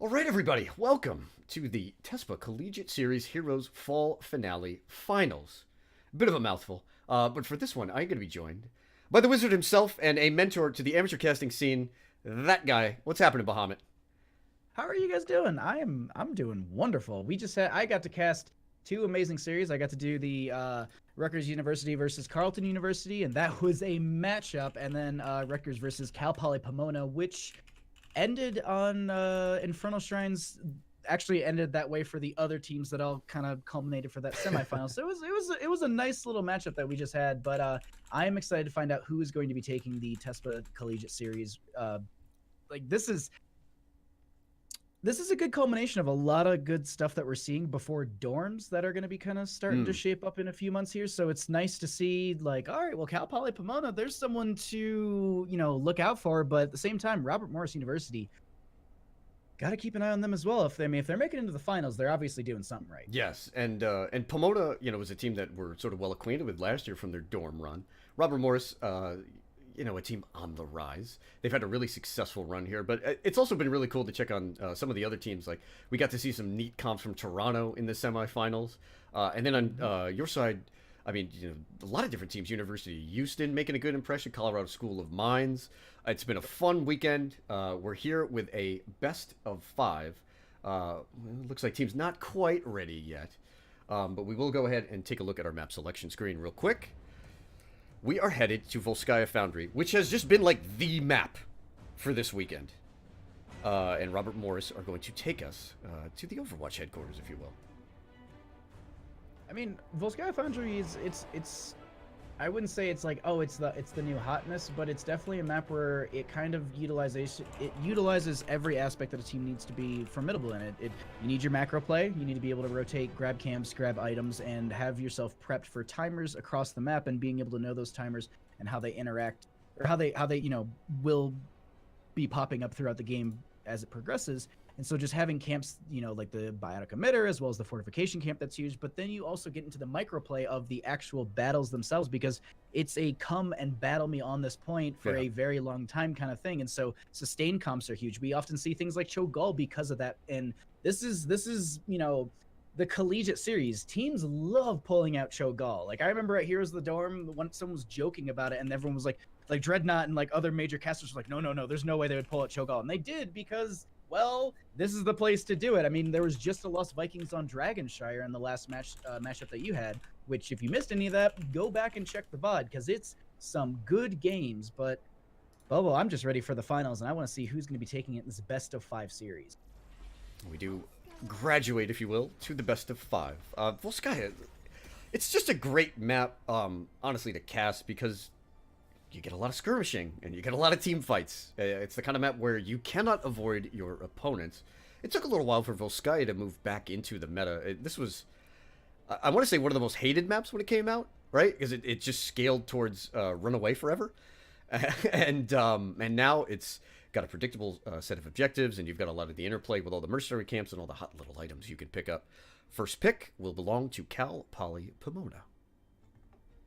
All right, everybody, welcome to the TESPA Collegiate Series Heroes Fall Finale Finals. A bit of a mouthful, but for this one, I'm going to be joined by the wizard himself and a mentor to the amateur casting scene, that guy. What's happening, Bahamut? How are you guys doing? I'm doing wonderful. I got to cast two amazing series. I got to do the Rutgers University versus Carleton University, and that was a matchup. And then Rutgers versus Cal Poly Pomona, which ended on Infernal Shrines. Actually, ended that way for the other teams that all kind of culminated for that semifinal. So it was a nice little matchup that we just had. But I am excited to find out who is going to be taking the TESPA Collegiate Series. Like this is a good culmination of a lot of good stuff that we're seeing before dorms that are going to be kind of starting to shape up in a few months here. So it's nice to see, like, all right, well, Cal Poly Pomona, there's someone to, look out for. But at the same time, Robert Morris University, got to keep an eye on them as well. If they're making it into the finals, they're obviously doing something right. Yes, and Pomona, was a team that we're sort of well acquainted with last year from their dorm run. Robert Morris, a team on the rise. They've had a really successful run here, but it's also been really cool to check on some of the other teams. Like, we got to see some neat comps from Toronto in the semifinals. And then on your side, I mean, a lot of different teams. University of Houston making a good impression. Colorado School of Mines. It's been a fun weekend. We're here with a best of five. Looks like team's not quite ready yet. But we will go ahead and take a look at our map selection screen real quick. We are headed to Volskaya Foundry, which has just been like the map for this weekend. And Robert Morris are going to take us to the Overwatch headquarters, if you will. I mean, Volskaya Foundry is it's I wouldn't say it's like, oh, it's the new hotness, but it's definitely a map where it kind of utilizes every aspect that a team needs to be formidable in it. You need your macro play, you need to be able to rotate, grab camps, grab items, and have yourself prepped for timers across the map, and being able to know those timers and how they interact, or how they will be popping up throughout the game as it progresses. And so just having camps, like the biotic emitter as well as the fortification camp, that's huge. But then you also get into the microplay of the actual battles themselves, because it's a come and battle me on this point for a very long time kind of thing. And so sustained comps are huge. We often see things like Cho'Gall because of that. And this is the collegiate series. Teams love pulling out Cho'Gall. Like, I remember at Heroes of the Dorm when someone was joking about it, and everyone was like Dreadnought and like other major casters were like, no, there's no way they would pull out Cho'Gall. And they did, because, well, this is the place to do it. I mean, there was just a Lost Vikings on Dragonshire in the last matchup that you had, which, if you missed any of that, go back and check the VOD, because it's some good games. But, Bobo, I'm just ready for the finals, and I want to see who's going to be taking it in this best of 5 series. We do graduate, if you will, to the best of 5. Volskaya, it's just a great map, honestly, to cast, because you get a lot of skirmishing and you get a lot of team fights. It's the kind of map where you cannot avoid your opponents. It took a little while for Volskaya to move back into the meta. This was, I want to say, one of the most hated maps when it came out, right? Because it just scaled towards run away forever. And now it's got a predictable set of objectives, and you've got a lot of the interplay with all the mercenary camps and all the hot little items you can pick up. First pick will belong to Cal Poly Pomona.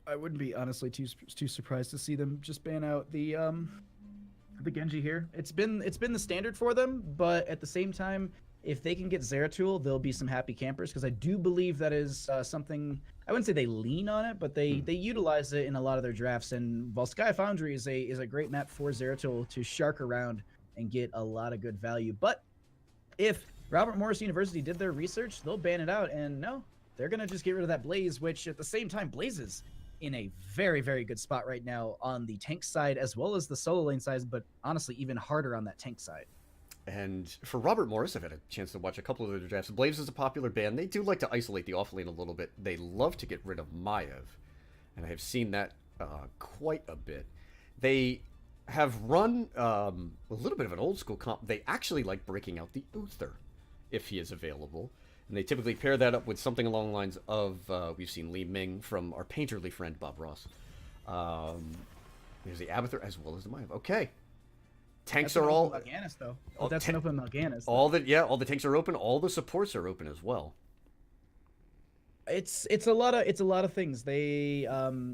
I wouldn't be honestly too surprised to see them just ban out the Genji here. It's been the standard for them, but at the same time, if they can get Zeratul, there'll be some happy campers, because I do believe that is something. I wouldn't say they lean on it, but they utilize it in a lot of their drafts. And Volskaya Foundry is a great map for Zeratul to shark around and get a lot of good value. But if Robert Morris University did their research, they'll ban it out, and no, they're gonna just get rid of that Blaze, which at the same time, Blaze is in a very, very good spot right now on the tank side as well as the solo lane side, but honestly even harder on that tank side. And for Robert Morris, I've had a chance to watch a couple of their drafts. Blaze is a popular band. They do like to isolate the off lane a little bit. They love to get rid of Maiev, and I have seen that quite a bit. They have run a little bit of an old school comp. They actually like breaking out the Uther if he is available. And they typically pair that up with something along the lines of, we've seen Li Ming from our painterly friend, Bob Ross. There's the Abathur as well as the Maiev. Okay. Tanks that's are all... Mal'Ganis, though. Oh, that's an open Mal'Ganis. All the tanks are open. All the supports are open as well. It's a lot of things. They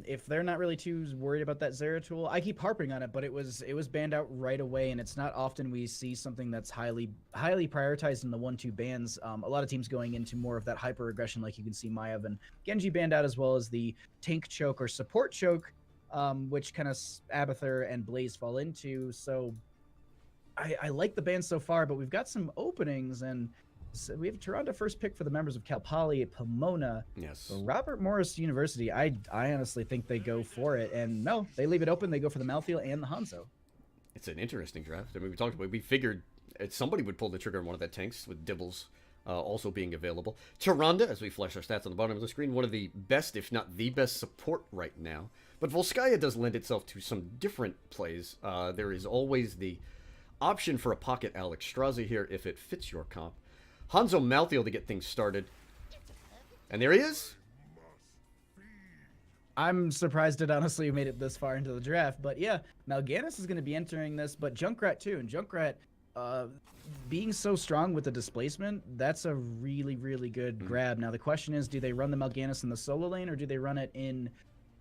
if they're not really too worried about that Zeratul, I keep harping on it, but it was banned out right away, and it's not often we see something that's highly prioritized in the 1-2 bans. A lot of teams going into more of that hyper aggression, like you can see Maiev and Genji banned out, as well as the tank choke or support choke, which kind of Abathur and Blaze fall into. So I like the band so far, but we've got some openings, and so we have Toronto first pick for the members of Cal Poly at Pomona. Yes. Robert Morris University, I honestly think they go for it. And no, they leave it open. They go for the Malthael and the Hanzo. It's an interesting draft. I mean, we figured somebody would pull the trigger on one of the tanks, with Dibbles also being available. Tyrande, as we flash our stats on the bottom of the screen, one of the best, if not the best support right now. But Volskaya does lend itself to some different plays. There is always the option for a pocket Alex Strazi here if it fits your comp. Hanzo Malthael to get things started. And there he is. I'm surprised it honestly made it this far into the draft. But yeah, Mal'Ganis is going to be entering this, but Junkrat too. And Junkrat, being so strong with the displacement, that's a really, really good grab. Now the question is, do they run the Mal'Ganis in the solo lane, or do they run it in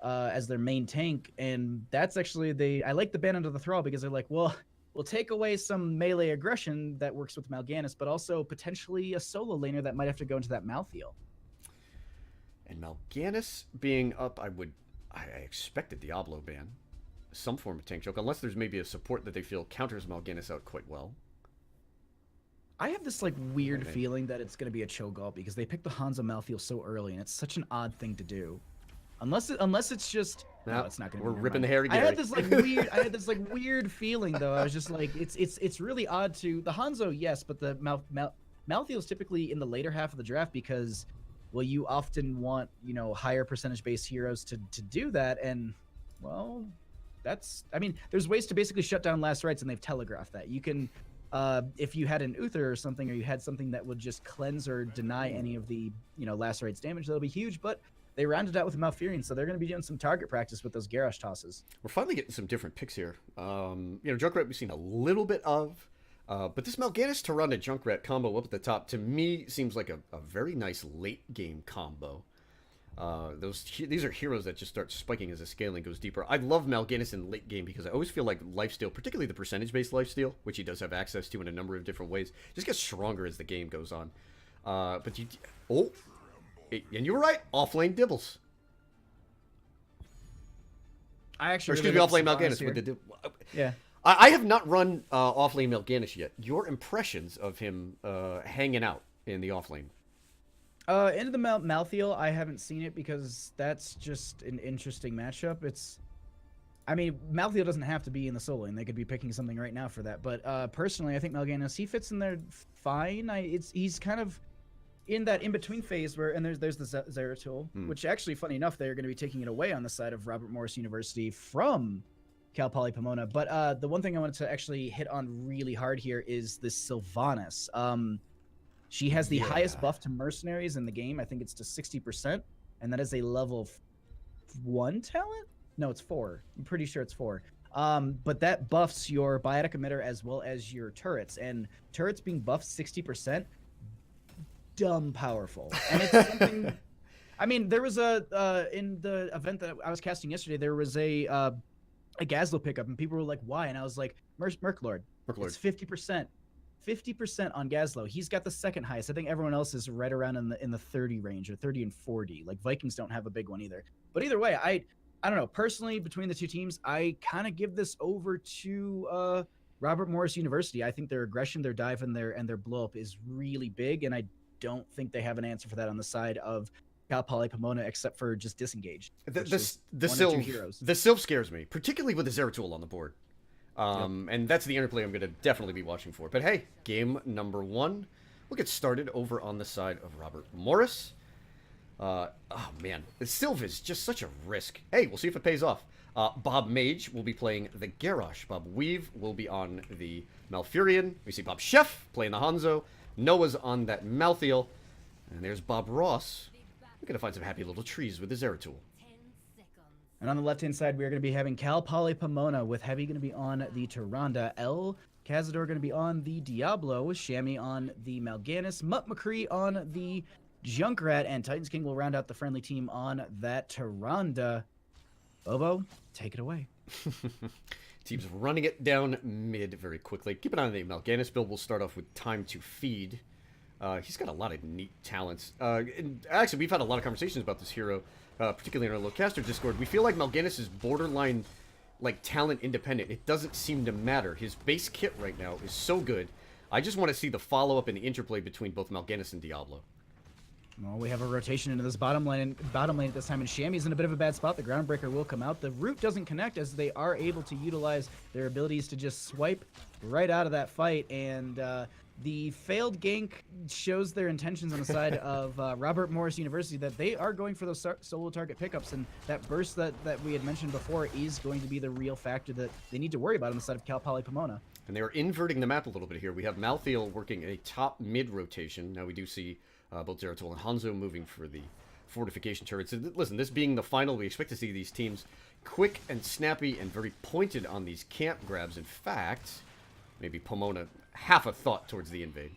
as their main tank? And that's actually, I like the ban under the thrall, because they're like, well, we'll take away some melee aggression that works with Mal'Ganis, but also potentially a solo laner that might have to go into that Malthael. And Mal'Ganis being up, I expected Diablo ban. Some form of tank choke, unless there's maybe a support that they feel counters Mal'Ganis out quite well. I have this like weird feeling that it's going to be a Cho'Gall, because they picked the Hanzo Malthael so early, and it's such an odd thing to do. Unless it's just no, it's not gonna. We're ripping the hair. I had this like weird feeling though. I was just like, it's really odd to the Hanzo, yes, but the Malthael is typically in the later half of the draft, because, well, you often want, higher percentage based heroes to do that, and well, I mean, there's ways to basically shut down last rites, and they've telegraphed that. You can, if you had an Uther or something, or you had something that would just cleanse or deny any of the last rites damage, that'll be huge, but they rounded out with Malfurion, so they're going to be doing some target practice with those Garrosh tosses. We're finally getting some different picks here. Junkrat we've seen a little bit of, but this Mal'Ganis Tyrande Junkrat combo up at the top, to me, seems like a very nice late-game combo. These are heroes that just start spiking as the scaling goes deeper. I love Mal'Ganis in late game, because I always feel like lifesteal, particularly the percentage-based lifesteal, which he does have access to in a number of different ways, just gets stronger as the game goes on. And you were right, off-lane Dibbles. Excuse me, off-lane Mal'Ganis with the yeah. I have not run off-lane Mal'Ganis yet. Your impressions of him hanging out in the off-lane? Into the Malthael, I haven't seen it, because that's just an interesting matchup. Malthael doesn't have to be in the solo lane. They could be picking something right now for that. But personally, I think Mal'Ganis, he fits in there fine. He's kind of in that in-between phase where, and there's the Zeratul, which actually, funny enough, they're going to be taking it away on the side of Robert Morris University from Cal Poly Pomona. But the one thing I wanted to actually hit on really hard here is this Sylvanas. She has the highest buff to mercenaries in the game. I think it's to 60%, and that is a level 1 talent? No, it's 4. I'm pretty sure it's 4. But that buffs your biotic emitter as well as your turrets, and turrets being buffed 60%, dumb powerful. And it's something there was in the event that I was casting yesterday, there was a Gazlo pickup, and people were like, why? And I was like, Merklord. It's 50%. 50% on Gazlo. He's got the second highest. I think everyone else is right around in the 30 range, or 30 and 40. Like, Vikings don't have a big one either. But either way, I don't know. Personally, between the two teams, I kind of give this over to Robert Morris University. I think their aggression, their dive, and their blow up is really big, and I don't think they have an answer for that on the side of Cal Poly Pomona, except for just disengaged. The Sylph scares me, particularly with the Zeratul on the board. And that's the interplay I'm going to definitely be watching for. But hey, game number 1. We'll get started over on the side of Robert Morris. Oh man, the Sylph is just such a risk. Hey, we'll see if it pays off. Bob Mage will be playing the Garrosh. Bob Weave will be on the Malfurion. We see Bob Chef playing the Hanzo. Noah's on that Malthael. And there's Bob Ross. We're going to find some happy little trees with the Zeratul. And on the left-hand side, we are going to be having Cal Poly Pomona, with Heavy going to be on the Tyrande, El Cazador going to be on the Diablo, Shammy on the Mal'Ganis, Mutt McCree on the Junkrat and Titans King will round out the friendly team on that Tyrande. Bobo, take it away. Team's running it down mid very quickly. Keep an eye on the Mal'Ganis build. We'll start off with Time to Feed. He's got a lot of neat talents. And actually, we've had a lot of conversations about this hero, particularly in our Locaster Discord. We feel like Mal'Ganis is borderline, like, talent independent. It doesn't seem to matter. His base kit right now is so good. I just want to see the follow-up and the interplay between both Mal'Ganis and Diablo. Well, we have a rotation into this bottom lane at this time, and Shammy's in a bit of a bad spot. The Groundbreaker will come out. The root doesn't connect as they are able to utilize their abilities to just swipe right out of that fight, and the failed gank shows their intentions on the side of Robert Morris University that they are going for those solo target pickups, and that burst that we had mentioned before is going to be the real factor that they need to worry about on the side of Cal Poly Pomona. And they are inverting the map a little bit here. We have Malthael working a top mid rotation. Now we do see both Zeratol and Hanzo moving for the fortification turrets. And listen, this being the final, we expect to see these teams quick and snappy and very pointed on these camp grabs. In fact, maybe Pomona half a thought towards the invade.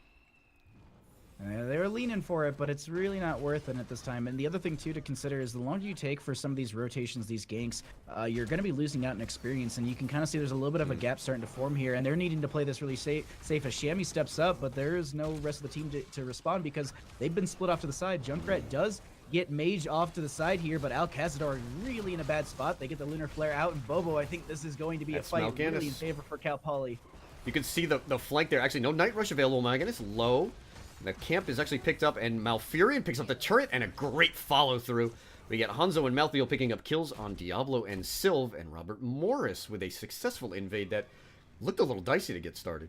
They were leaning for it, but it's really not worth it at this time. And the other thing, too, to consider is the longer you take for some of these rotations, these ganks, you're going to be losing out in experience. And you can kind of see there's a little bit of a gap starting to form here. And they're needing to play this really safe as Shammy steps up, but there is no rest of the team to respond because they've been split off to the side. Junkrat does get Mage off to the side here, but Alcazador really in a bad spot. They get the Lunar Flare out, and Bobo, I think this is going to be a fight really in favor for Cal Poly. You can see the flank there. Actually, no Night Rush available. Mal'Ganis low. The camp is actually picked up, and Malfurion picks up the turret, and a great follow-through. We get Hanzo and Malthael picking up kills on Diablo and Sylv, and Robert Morris with a successful invade that looked a little dicey to get started.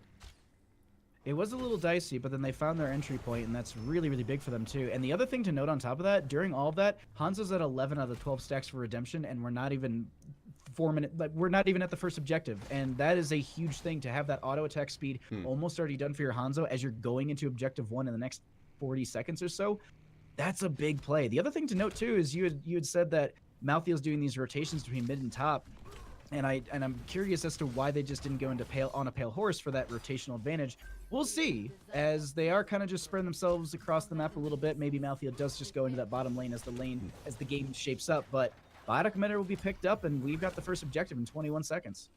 It was a little dicey, but then they found their entry point, and that's really, really big for them, too. And the other thing to note on top of that, during all of that, Hanzo's at 11 out of 12 stacks for redemption, and we're not even we're not even at the first objective, and that is a huge thing to have that auto attack speed almost already done for your Hanzo as you're going into objective 1 in the next 40 seconds or so. That's a big play. The other thing to note too is you had said that Malthael's doing these rotations between mid and top, and I'm curious as to why they just didn't go into on a pale horse for that rotational advantage. We'll see, as they are kind of just spreading themselves across the map a little bit. Maybe Malthael does just go into that bottom lane as the game shapes up, but Biotic emitter will be picked up, and we've got the first objective in 21 seconds.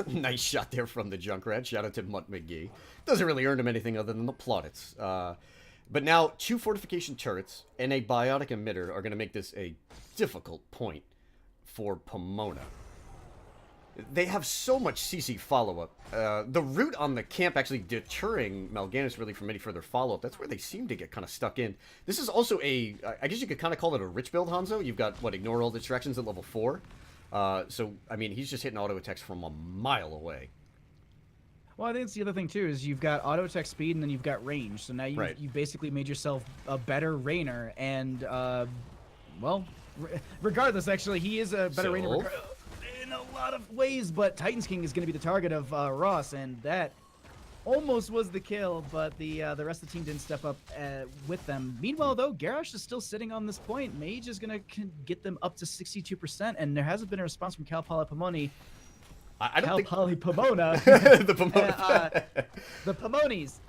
Nice shot there from the Junkrat. Shout out to Mutt McGee. Doesn't really earn him anything other than the plaudits. But now, 2 fortification turrets and a biotic emitter are going to make this a difficult point for Pomona. They have so much CC follow-up. The root on the camp actually deterring Mal'Ganis really from any further follow-up. That's where they seem to get kind of stuck in. This is also I guess you could kind of call it a rich build, Hanzo. You've got, ignore all distractions at level 4. So, I mean, he's just hitting auto attacks from a mile away. Well, I think it's the other thing, too, is you've got auto attack speed and then you've got range. So now you've basically made yourself a better Rainer. And, well, regardless, actually, he is a better Rainer in a lot of ways. But Titans King is going to be the target of Ross, and that almost was the kill, but the rest of the team didn't step up with them. Meanwhile, though, Garrosh is still sitting on this point. Mage is going to get them up to 62%, and there hasn't been a response from Cal Poly Pomona. Pomona. The Pomona. The Pomonies.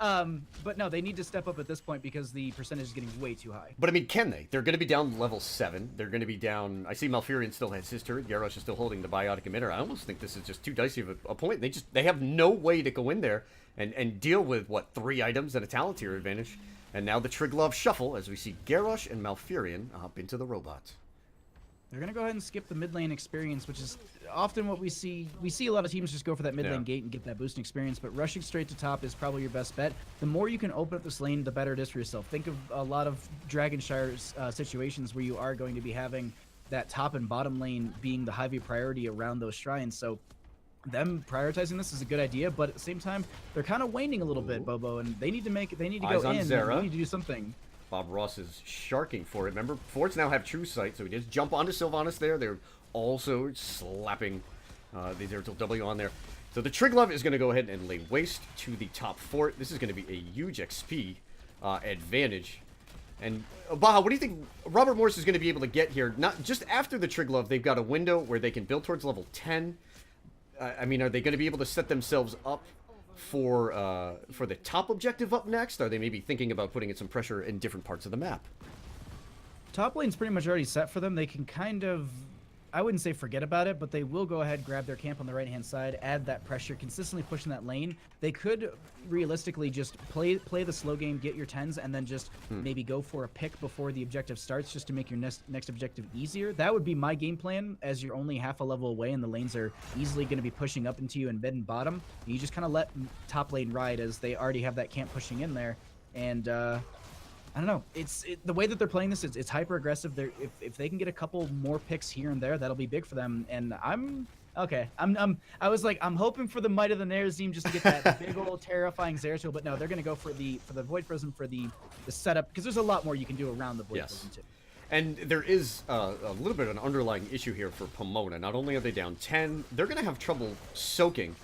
But no, they need to step up at this point because the percentage is getting way too high. But I mean, can they? They're going to be down level 7. They're going to be down. I see Malfurion still has his turret. Garrosh is still holding the biotic emitter. I almost think this is just too dicey of a point. They have no way to go in there and deal with 3 items and a talent tier advantage. And now the Triglav shuffle as we see Garrosh and Malfurion hop into the robot. They're going to go ahead and skip the mid lane experience, which is often what we see. We see a lot of teams just go for that mid lane gate and get that boost in experience, but rushing straight to top is probably your best bet. The more you can open up this lane, the better it is for yourself. Think of a lot of Dragonshire's situations where you are going to be having that top and bottom lane being the heavy priority around those shrines. So them prioritizing this is a good idea, but at the same time, they're kind of waning a little bit, Bobo, and they need to go in. They need to do something. Bob Ross is sharking for it. Remember, Forts now have true sight, so he just jump onto Sylvanas there. They're also slapping the Zeratul W on there. So the Triglav is going to go ahead and lay waste to the top fort. This is going to be a huge XP advantage. And Baja, what do you think Robert Morris is going to be able to get here? Not just after the Triglav, they've got a window where they can build towards level 10. I mean, are they going to be able to set themselves up for the top objective up next? Are they maybe thinking about putting in some pressure in different parts of the map? Top lane's pretty much already set for them. They can kind of, I wouldn't say forget about it, but they will go ahead, grab their camp on the right-hand side, add that pressure, consistently pushing that lane. They could realistically just play the slow game, get your 10s, and then just maybe go for a pick before the objective starts just to make your next objective easier. That would be my game plan, as you're only half a level away and the lanes are easily going to be pushing up into you in mid and bottom. You just kind of let top lane ride as they already have that camp pushing in there. And I don't know. The way that they're playing this, it's hyper aggressive. If they can get a couple more picks here and there, that'll be big for them. And I was like, I'm hoping for the might of the Nerazim just to get that big old terrifying Zeratul, but no, they're gonna go for the Void Prism for the setup, because there's a lot more you can do around the Void Prism too. And there is a little bit of an underlying issue here for Pomona. Not only are they down 10, they're going to have trouble soaking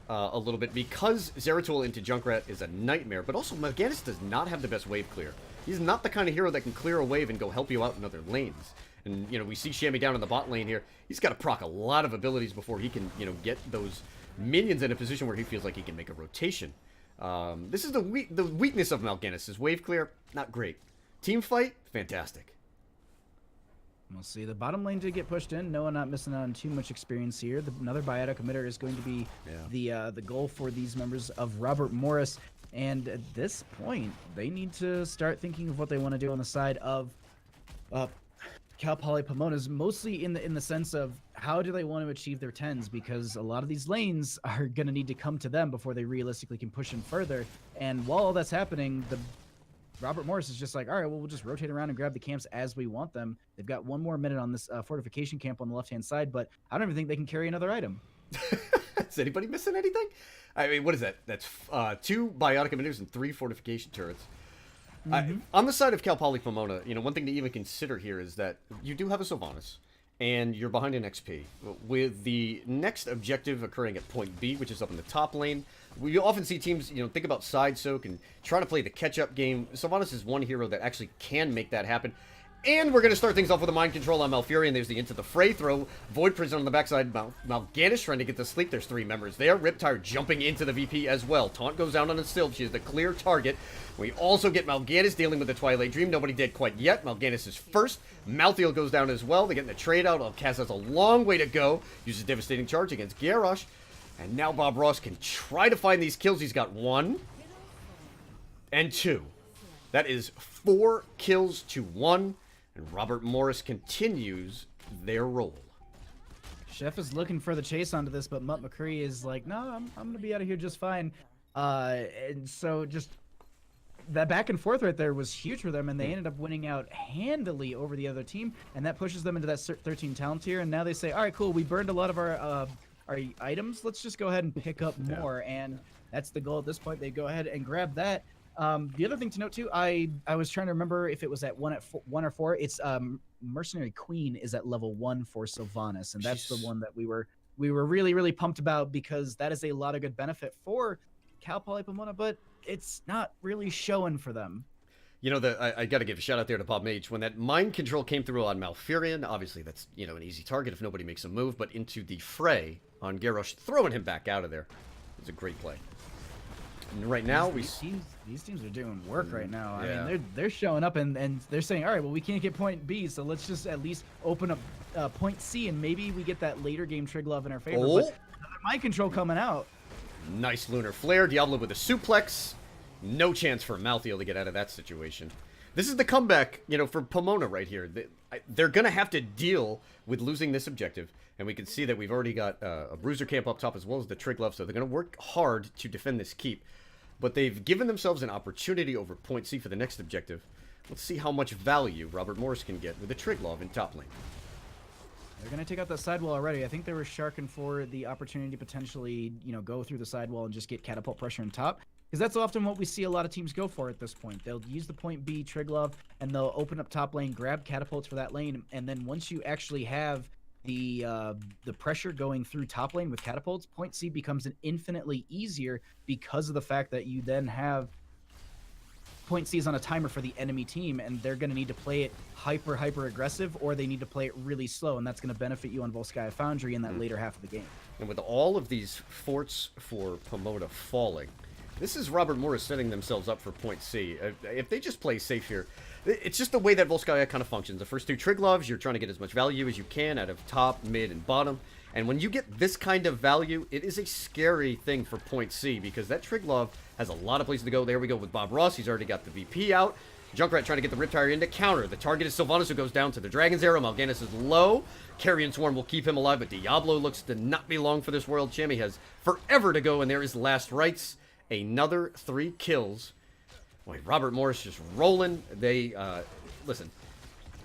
a little bit, because Zeratul into Junkrat is a nightmare, but also Mal'Ganis does not have the best wave clear. He's not the kind of hero that can clear a wave and go help you out in other lanes. And, you know, we see Shammy down in the bot lane here. He's got to proc a lot of abilities before he can, you know, get those minions in a position where he feels like he can make a rotation. This is the weakness of Mal'Ganis. His wave clear, not great. Team fight, fantastic. We'll see. The bottom lane did get pushed in. Noah not missing out on too much experience here. Another biotic emitter is going to be the goal for these members of Robert Morris. And at this point, they need to start thinking of what they want to do on the side of Cal Poly Pomona's, mostly in the sense of how do they want to achieve their 10s, because a lot of these lanes are going to need to come to them before they realistically can push in further. And while all that's happening, Robert Morris is just like, all right, well, we'll just rotate around and grab the camps as we want them. They've got one more minute on this fortification camp on the left-hand side, but I don't even think they can carry another item. Is anybody missing anything? I mean, what is that? That's 2 biotic emitters and 3 fortification turrets. On the side of Cal Poly Pomona, you know, one thing to even consider here is that you do have a Sylvanas, and you're behind an XP. With the next objective occurring at point B, which is up in the top lane, we often see teams, you know, think about side soak and try to play the catch-up game. Sylvanas is one hero that actually can make that happen. And we're going to start things off with a mind control on Malfurion. There's the Into the Fray throw. Void Prison on the backside. Mal'Ganis trying to get to sleep. There's 3 members there. Riptire jumping into the VP as well. Taunt goes down on a still. She is the clear target. We also get Mal'Ganis dealing with the Twilight Dream. Nobody dead quite yet. Mal'Ganis is first. Malthael goes down as well. They're getting the trade out. Alcaz has a long way to go. Uses Devastating Charge against Garrosh. And now Bob Ross can try to find these kills. He's got 1 and 2. That is 4 kills to 1. And Robert Morris continues their role. Chef is looking for the chase onto this, but Mutt McCree is like, no, I'm going to be out of here just fine. And so just that back and forth right there was huge for them, and they ended up winning out handily over the other team, and that pushes them into that 13 talent tier. And now they say, all right, cool, we burned a lot of our items. Let's just go ahead and pick up more, and that's the goal at this point. They go ahead and grab that. The other thing to note too, I was trying to remember if it was at 1 or 4. It's Mercenary Queen is at level 1 for Sylvanas, and that's the one that we were really pumped about, because that is a lot of good benefit for Cal Poly Pomona, but it's not really showing for them. You know, I got to give a shout out there to Bob Mage. When that mind control came through on Malfurion, obviously that's, you know, an easy target if nobody makes a move, but into the fray on Garrosh, throwing him back out of there. It's a great play. And right now these teams are doing work right now. Yeah. I mean, they're showing up and they're saying, all right, well, we can't get point B, so let's just at least open up point C, and maybe we get that later game Triglav in our favor. But another mind control coming out. Nice lunar flare. Diablo with a suplex. No chance for Malthael to get out of that situation. This is the comeback, you know, for Pomona right here. They're going to have to deal with losing this objective. And we can see that we've already got a Bruiser camp up top as well as the Triglav, so they're going to work hard to defend this keep. But they've given themselves an opportunity over point C for the next objective. Let's see how much value Robert Morris can get with the Triglav in top lane. They're going to take out the sidewall already. I think they were sharking for the opportunity to potentially, you know, go through the sidewall and just get catapult pressure on top. Because that's often what we see a lot of teams go for at this point. They'll use the point B Triglav, and they'll open up top lane, grab catapults for that lane, and then once you actually have the pressure going through top lane with catapults, point C becomes an infinitely easier, because of the fact that you then have Point C is on a timer for the enemy team, and they're going to need to play it hyper aggressive, or they need to play it really slow, and that's going to benefit you on Volskaya Foundry in that later half of the game. And with all of these forts for Pomona falling, this is Robert Morris setting themselves up for Point C. If they just play safe here, it's just the way that Volskaya kind of functions. The first two Triglovs, you're trying to get as much value as you can out of top, mid, and bottom. And when you get this kind of value, it is a scary thing for Point C, because that Triglov has a lot of places to go. There we go with Bob Ross. He's already got the VP out. Junkrat trying to get the Riptire into counter. The target is Sylvanas, who goes down to the Dragon's Arrow. Mal'Ganis is low. Carrion Swarm will keep him alive, but Diablo looks to not be long for this world champ. He has forever to go, and there is last rites. Another 3 kills. Boy, Robert Morris just rolling. They, listen,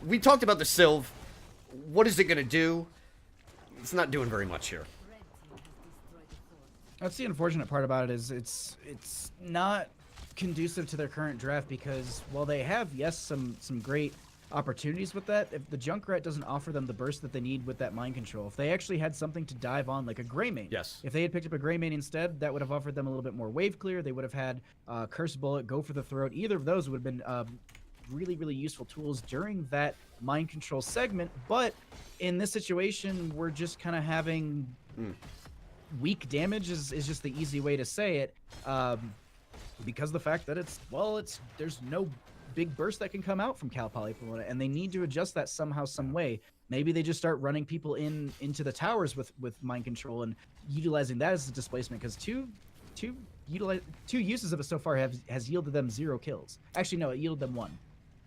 we talked about the Sylv. What is it going to do? It's not doing very much here. That's the unfortunate part about it, is it's not conducive to their current draft, because while they have, yes, some great opportunities with that, if the Junkrat doesn't offer them the burst that they need with that mind control, if they actually had something to dive on, like a Greymane, yes, if they had picked up a Greymane instead, that would have offered them a little bit more wave clear. They would have had Curse Bullet, Go for the Throat. Either of those would have been really useful tools during that mind control segment. But in this situation, we're just kind of having weak damage is just the easy way to say it, because of the fact that there's no big burst that can come out from Cal Poly Pomona, and they need to adjust that somehow, some way. Maybe they just start running people into the towers with mind control and utilizing that as a displacement, because two uses of it so far has yielded them 0 kills. Actually, no, it yielded them 1.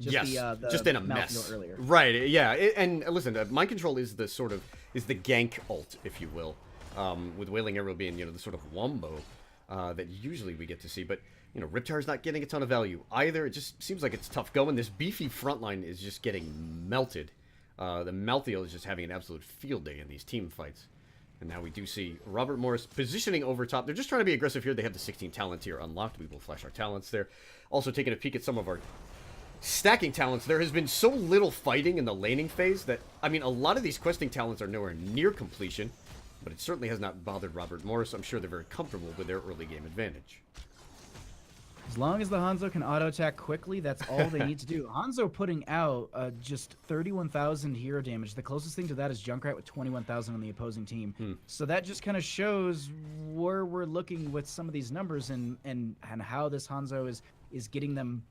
Just just in a mess. Earlier. Right, yeah. And listen, mind control is the gank ult, if you will, with Wailing Arrow being, the sort of wombo that usually we get to see. But, Riptire's not getting a ton of value either. It just seems like it's tough going. This beefy frontline is just getting melted. The Malthael is just having an absolute field day in these team fights. And now we do see Robert Morris positioning over top. They're just trying to be aggressive here. They have the 16 talent tier unlocked. We will flash our talents there. Also taking a peek at some of our stacking talents. There has been so little fighting in the laning phase that, a lot of these questing talents are nowhere near completion, but it certainly has not bothered Robert Morris. I'm sure they're very comfortable with their early game advantage. As long as the Hanzo can auto-attack quickly, that's all they need to do. Hanzo putting out just 31,000 hero damage. The closest thing to that is Junkrat with 21,000 on the opposing team. So that just kind of shows where we're looking with some of these numbers, and how this Hanzo is getting them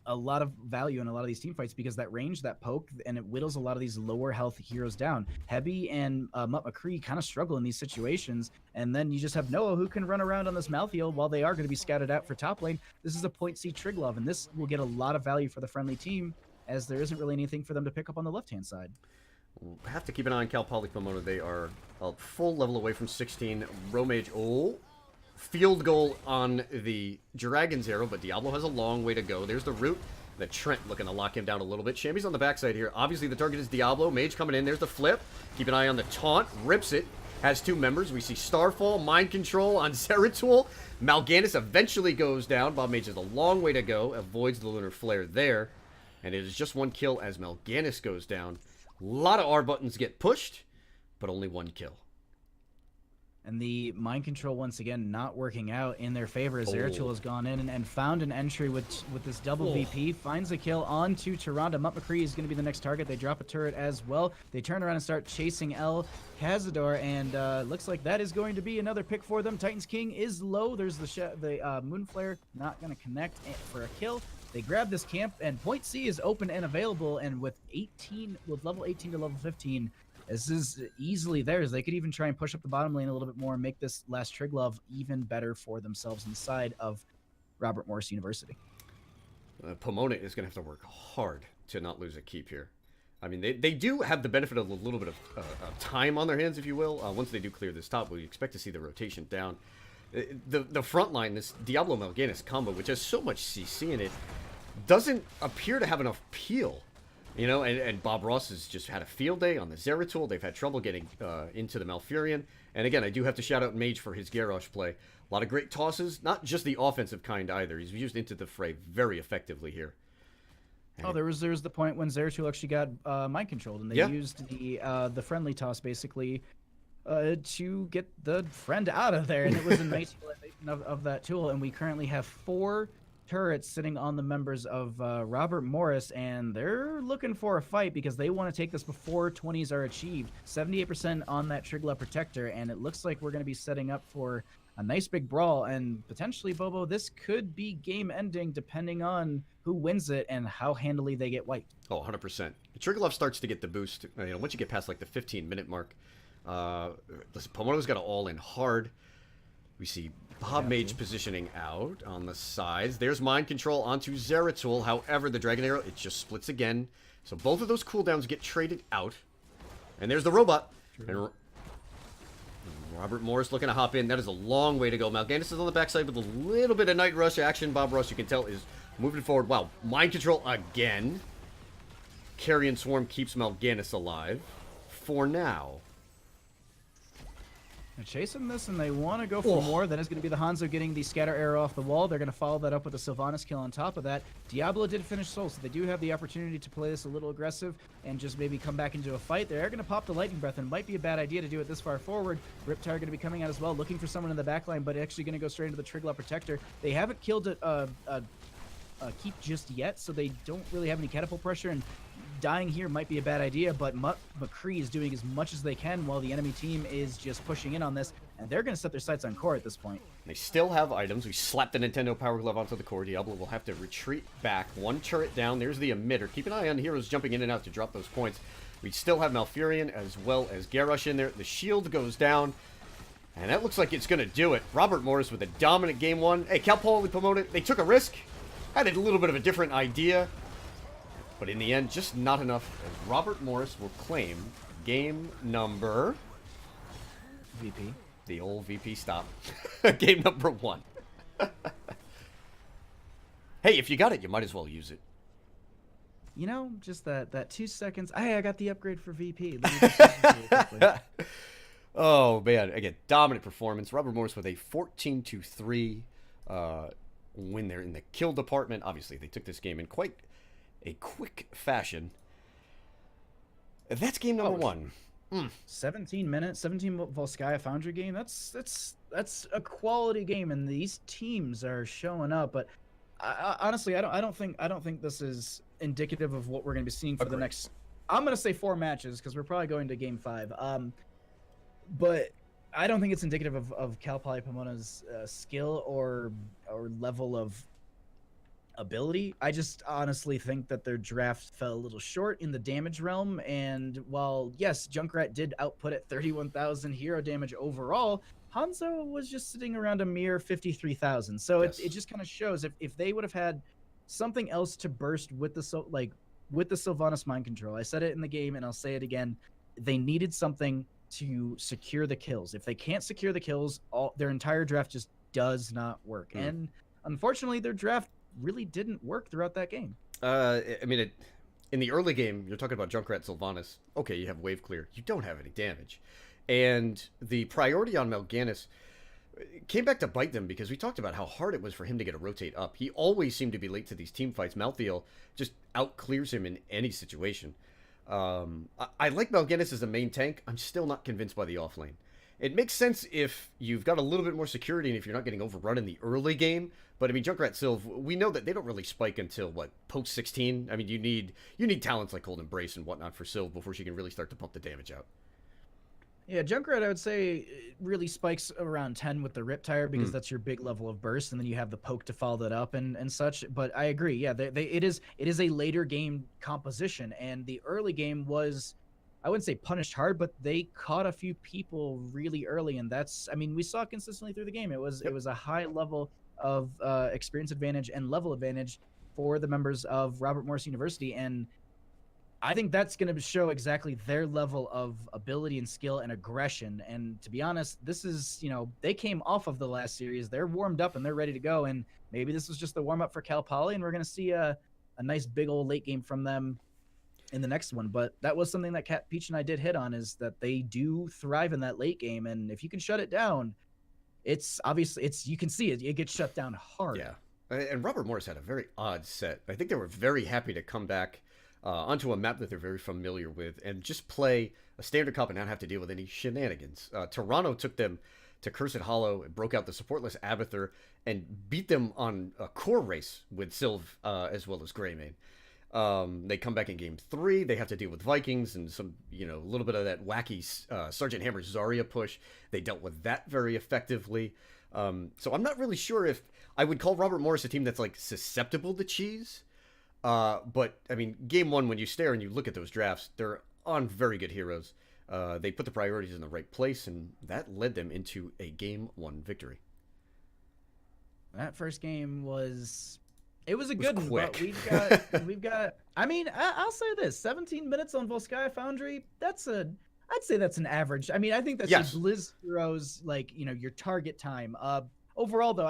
a lot of value in a lot of these team fights, because that range, that poke, and it whittles a lot of these lower health heroes down. Heavy and Mutt McCree kind of struggle in these situations, and then you just have Noah, who can run around on this Malthael while they are going to be scouted out for top lane. This is a Point C Triglove, and this will get a lot of value for the friendly team, as there isn't really anything for them to pick up on the left-hand side. We'll have to keep an eye on Cal Poly Pomona. They are a full level away from 16. Romage, field goal on the Dragon's Arrow, but Diablo has a long way to go. There's the root. The Trent looking to lock him down a little bit. Shamby's on the backside here. Obviously, the target is Diablo. Mage coming in. There's the flip. Keep an eye on the taunt. Rips it. Has 2 members. We see Starfall, Mind Control on Zeratul. Mal'Ganis eventually goes down. Bob Mage has a long way to go. Avoids the Lunar Flare there. And it is just 1 kill as Mal'Ganis goes down. A lot of R buttons get pushed, but only 1 kill. And the mind control, once again, not working out in their favor, as Zeratul has gone in and found an entry with this double VP, finds a kill onto Tyrande. Mutt McCree is going to be the next target. They drop a turret as well. They turn around and start chasing El Cazador, and looks like that is going to be another pick for them. Titan's King is low. There's the Moonflare, not going to connect for a kill. They grab this camp, and Point C is open and available, and with level 18 to level 15, this is easily theirs. They could even try and push up the bottom lane a little bit more and make this last Triglove even better for themselves inside of Robert Morris University. Pomona is going to have to work hard to not lose a keep here. They do have the benefit of a little bit of time on their hands, if you will. Once they do clear this top, we expect to see the rotation down. The front line, this Diablo Mal'Ganis combo, which has so much CC in it, doesn't appear to have enough peel. And Bob Ross has just had a field day on the Zeratul. They've had trouble getting into the Malfurion. And again, I do have to shout out Mage for his Garrosh play. A lot of great tosses, not just the offensive kind either. He's used into the fray very effectively here. And there was the point when Zeratul actually got mind controlled, and they used the friendly toss basically to get the friend out of there, and it was a nice utilization of that tool. And we currently have 4 turrets sitting on the members of Robert Morris, and they're looking for a fight because they want to take this before 20s are achieved. 78% on that Trigla Protector, and it looks like we're going to be setting up for a nice big brawl, and potentially, Bobo, this could be game ending depending on who wins it and how handily they get wiped. Oh, 100%. Triggerlove starts to get the boost. Once you get past like the 15-minute mark. Listen, Pomona's got to all in hard. We see Bob Mage positioning out on the sides. There's Mind Control onto Zeratul. However, the Dragon Arrow, it just splits again. So both of those cooldowns get traded out. And there's the robot. And Robert Morris looking to hop in. That is a long way to go. Mal'Ganis is on the backside with a little bit of Night Rush action. Bob Ross, you can tell, is moving forward. Wow, Mind Control again. Carrion Swarm keeps Mal'Ganis alive. For now. They're chasing this, and they want to go for more. Then it's going to be the Hanzo getting the Scatter Arrow off the wall. They're going to follow that up with a Sylvanas kill on top of that. Diablo did finish Soul, so they do have the opportunity to play this a little aggressive and just maybe come back into a fight. They're going to pop the Lightning Breath, and it might be a bad idea to do it this far forward. Riptire going to be coming out as well, looking for someone in the backline, but actually going to go straight into the Trigla Protector. They haven't killed it keep just yet, so they don't really have any catapult pressure, and dying here might be a bad idea, but McCree is doing as much as they can while the enemy team is just pushing in on this, and they're going to set their sights on core at this point. They still have items. We slapped the Nintendo Power Glove onto the core. Diablo will have to retreat back. One turret down. There's the emitter. Keep an eye on heroes jumping in and out to drop those points. We still have Malfurion as well as Garrosh in there. The shield goes down, and that looks like it's going to do it. Robert Morris with a dominant game one. Hey, Cal Poly Pomona, they took a risk. Had a little bit of a different idea. But in the end, just not enough, as Robert Morris will claim game number... VP. The old VP stop. Game number 1. Hey, if you got it, you might as well use it. You know, just that 2 seconds. Hey, I got the upgrade for VP. Let me just use it really quickly. Oh, man. Again, dominant performance. Robert Morris with a 14-3 win there in the kill department. Obviously, they took this game in quite a quick fashion. That's game number 1. 17 minutes, 17 Volskaya Foundry game. That's a quality game, and these teams are showing up. But honestly, I don't think this is indicative of what we're going to be seeing for the next. I'm going to say 4 matches because we're probably going to game 5. But I don't think it's indicative of Cal Poly Pomona's skill or level of ability. I just honestly think that their draft fell a little short in the damage realm, and while yes, Junkrat did output at 31,000 hero damage overall, Hanzo was just sitting around a mere 53,000. So yes. it just kind of shows if they would have had something else to burst with the Sylvanas Mind Control. I said it in the game and I'll say it again. They needed something to secure the kills. If they can't secure the kills, their entire draft just does not work. And unfortunately, their draft really didn't work throughout that game. I mean, in the early game, you're talking about Junkrat Sylvanas. Okay, you have wave clear. You don't have any damage. And the priority on Mal'Ganis came back to bite them because we talked about how hard it was for him to get a rotate up. He always seemed to be late to these team fights. Malthael just out-clears him in any situation. I like Mal'Ganis as a main tank. I'm still not convinced by the offlane. It makes sense if you've got a little bit more security and if you're not getting overrun in the early game. But I mean, Junkrat Sylv, we know that they don't really spike until what, post 16. I mean, you need talents like Cold Embrace and whatnot for Sylv before she can really start to pump the damage out. Yeah, Junkrat, I would say, really spikes around 10 with the Riptire because that's your big level of burst, and then you have the poke to follow that up and such. But I agree, yeah, it is a later game composition, and the early game was, I wouldn't say punished hard, but they caught a few people really early, and that's, I mean, we saw consistently through the game. It was a high level of experience advantage and level advantage for the members of Robert Morris University, and I think that's going to show exactly their level of ability and skill and aggression. And to be honest, this is, they came off of the last series. They're warmed up and they're ready to go. And maybe this was just the warm up for Cal Poly, and we're going to see a nice big old late game from them in the next one. But that was something that Cat Peach and I did hit on, is that they do thrive in that late game. And if you can shut it down, it's obviously, you can see it gets shut down hard. Yeah. And Robert Morris had a very odd set. I think they were very happy to come back onto a map that they're very familiar with and just play a standard comp and not have to deal with any shenanigans. Toronto took them to Cursed Hollow, and broke out the supportless Abathur, and beat them on a core race with Sylv as well as Greymane. They come back in game 3. They have to deal with Vikings and some, a little bit of that wacky Sergeant Hammer Zarya push. They dealt with that very effectively. So I'm not really sure if I would call Robert Morris a team that's like susceptible to cheese. But I mean, game 1, when you stare and you look at those drafts, they're on very good heroes. They put the priorities in the right place, and that led them into a game 1 victory. That first game was a good one, quick. but we've got. I mean, I'll say this: 17 minutes on Volskaya Foundry. I'd say that's an average. I mean, I think that's Yes. a Blizz Heroes, like, your target time. Overall though,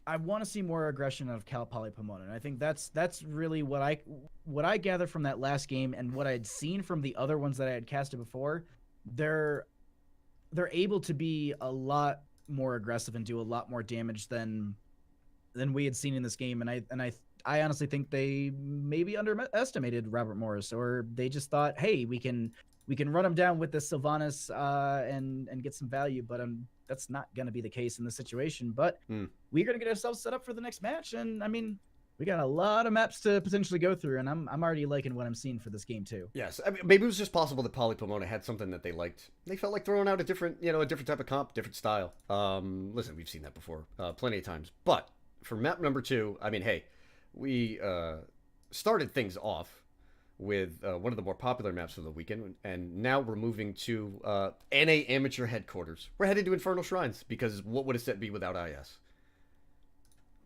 I want to see more aggression out of Cal Poly Pomona, and I think that's really what I gathered from that last game, and what I had seen from the other ones that I had casted before. They're able to be a lot more aggressive and do a lot more damage than we had seen in this game, and I honestly think they maybe underestimated Robert Morris, or they just thought, hey, we can run him down with the Sylvanas and get some value, but that's not going to be the case in this situation. But we're going to get ourselves set up for the next match, and I mean, we got a lot of maps to potentially go through, and I'm already liking what I'm seeing for this game too. Yes, I mean, maybe it was just possible that Poly Pomona had something that they liked. They felt like throwing out a different type of comp, different style. Listen, we've seen that before, plenty of times. But for map number 2, I mean, hey, we started things off with one of the more popular maps of the weekend, and now we're moving to NA Amateur Headquarters. We're headed to Infernal Shrines, because what would a set be without IS?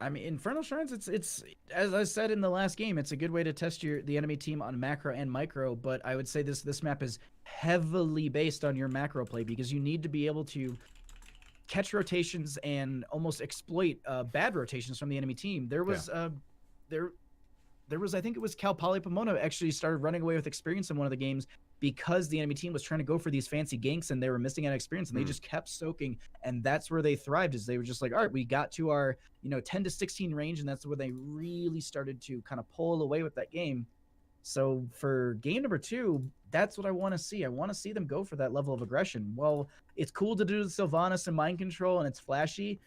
I mean, Infernal Shrines, it's as I said in the last game, it's a good way to test the enemy team on macro and micro, but I would say this map is heavily based on your macro play, because you need to be able to catch rotations and almost exploit bad rotations from the enemy team. There was I think it was Cal Poly Pomona actually started running away with experience in one of the games, because the enemy team was trying to go for these fancy ganks and they were missing out experience, and they just kept soaking, and that's where they thrived. Is they were just like, all right, we got to our 10 to 16 range, and that's where they really started to kind of pull away with that game. So for game number 2, that's what I want to see. I want to see them go for that level of aggression. Well, it's cool to do the Sylvanas and mind control, and it's flashy.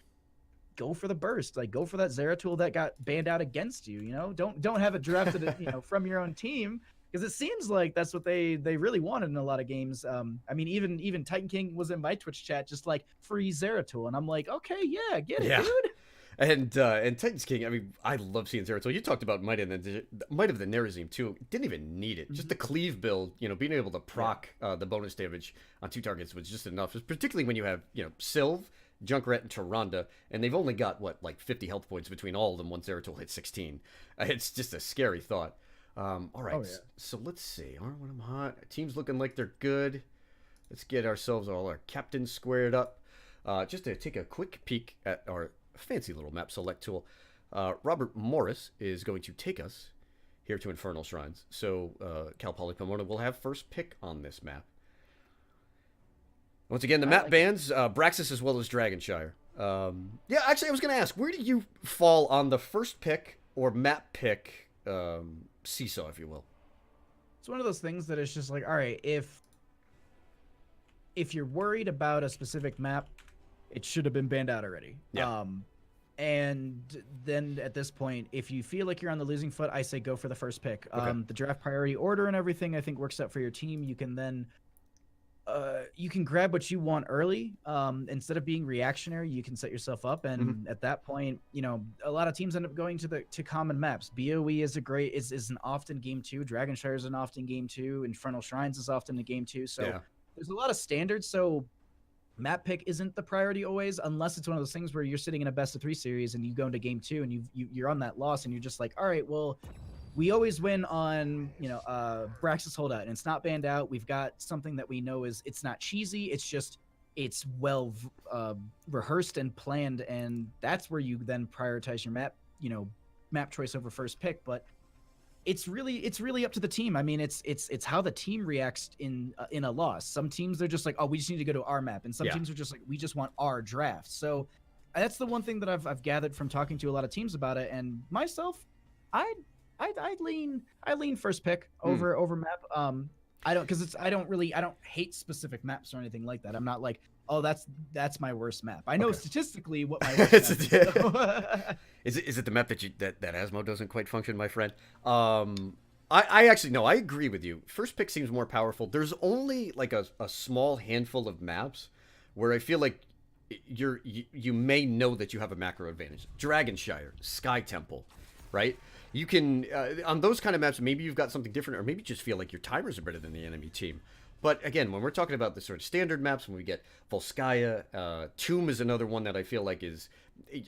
Go for the burst, like go for that Zeratul that got banned out against you. Don't have it drafted from your own team, because it seems like that's what they really wanted in a lot of games. I mean, even Titan King was in my Twitch chat just like free Zeratul, and I'm like, okay, yeah, get it, dude. And Titans King, I mean, I love seeing Zeratul. You talked about Might of the Nerazim too. Didn't even need it. Just the cleave build, being able to proc the bonus damage on 2 targets was just enough. Particularly when you have Sylv, Junkrat, and Tyrande, and they've only got like 50 health points between all of them once Zeratul hits 16. It's just a scary thought. All right, so let's see. When I'm hot, team's looking like they're good. Let's get ourselves all our captains squared up. Just to take a quick peek at our fancy little map select tool. Robert Morris is going to take us here to Infernal Shrines. So Cal Poly Pomona will have first pick on this map. Once again, the map bans Braxis as well as Dragonshire. Yeah, actually, I was going to ask, where do you fall on the first pick or map pick seesaw, if you will? It's one of those things that it's just like, all right, if you're worried about a specific map, it should have been banned out already. Yeah. And then at this point, if you feel like you're on the losing foot, I say go for the first pick. Okay. The draft priority order and everything, I think, works out for your team. You can then you can grab what you want early. Instead of being reactionary, you can set yourself up, and at that point, a lot of teams end up going to common maps. BOE is an often game 2. Dragonshire is an often game 2. Infernal Shrines is often a game 2. So there's a lot of standards. So map pick isn't the priority always, unless it's one of those things where you're sitting in a best of 3 series and you go into game 2 and you're on that loss, and you're just like, all right, well, we always win on, Braxis Holdout, and it's not banned out. We've got something that we know it's not cheesy. It's just, it's well rehearsed and planned, and that's where you then prioritize your map choice over first pick. But it's really up to the team. I mean, it's how the team reacts in a loss. Some teams, they're just like, oh, we just need to go to our map, and some teams are just like, we just want our draft. So that's the one thing that I've gathered from talking to a lot of teams about it, and myself, I lean first pick over map. I don't, because I don't hate specific maps or anything like that. I'm not like, oh, that's my worst map. I know Okay. statistically what my worst map is. So. Is it the map that that Asmo doesn't quite function, my friend? I actually no, I agree with you. First pick seems more powerful. There's only like a small handful of maps where I feel like you may know that you have a macro advantage. Dragonshire, Sky Temple, right? You can on those kind of maps, maybe you've got something different, or maybe you just feel like your timers are better than the enemy team. But again, when we're talking about the sort of standard maps, when we get Volskaya, Tomb is another one that I feel like is.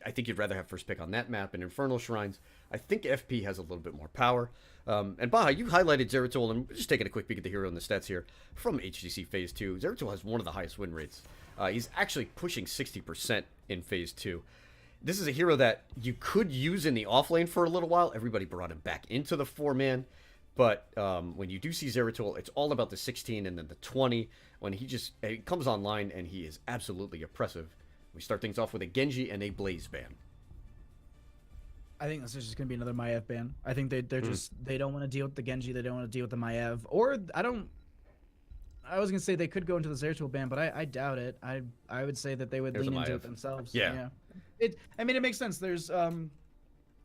I think you'd rather have first pick on that map. And Infernal Shrines, I think FP has a little bit more power. And Baja, you highlighted Zeratul, and just taking a quick peek at the hero and the stats here from HGC Phase 2. Zeratul has one of the highest win rates. He's actually pushing 60% in Phase 2. This is a hero that you could use in the offlane for a little while. Everybody brought him back into the 4-man. But when you do see Zeratul, it's all about the 16 and then the 20. When he comes online and he is absolutely oppressive. We start things off with a Genji and a Blaze ban. I think this is just gonna be another Maiev ban. I think they're just they don't want to deal with the Genji, they don't want to deal with the Maiev, or I was gonna say they could go into the Zeratul ban, but I doubt it. I would say that they would lean into it themselves. Yeah. I mean, it makes sense. There's a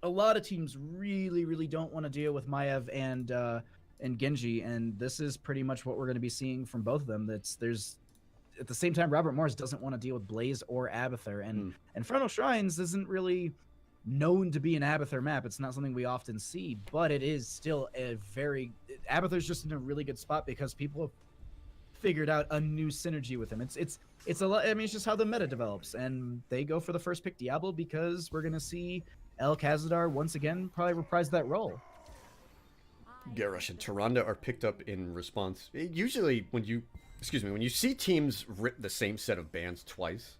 lot of teams really don't want to deal with Maiev and Genji, and this is pretty much what we're going to be seeing from both of them. There's at the same time, Robert Morris doesn't want to deal with Blaze or Abathur, and Infernal Shrines isn't really known to be an Abathur map. It's not something we often see, but it is still Abathur's just in a really good spot because people have figured out a new synergy with him. It's a lot. I mean, it's just how the meta develops, and they go for the first pick Diablo because we're gonna see El Khazadar once again probably reprise that role. Garrosh and Tyrande are picked up in response. Usually, when you see teams rip the same set of bans twice,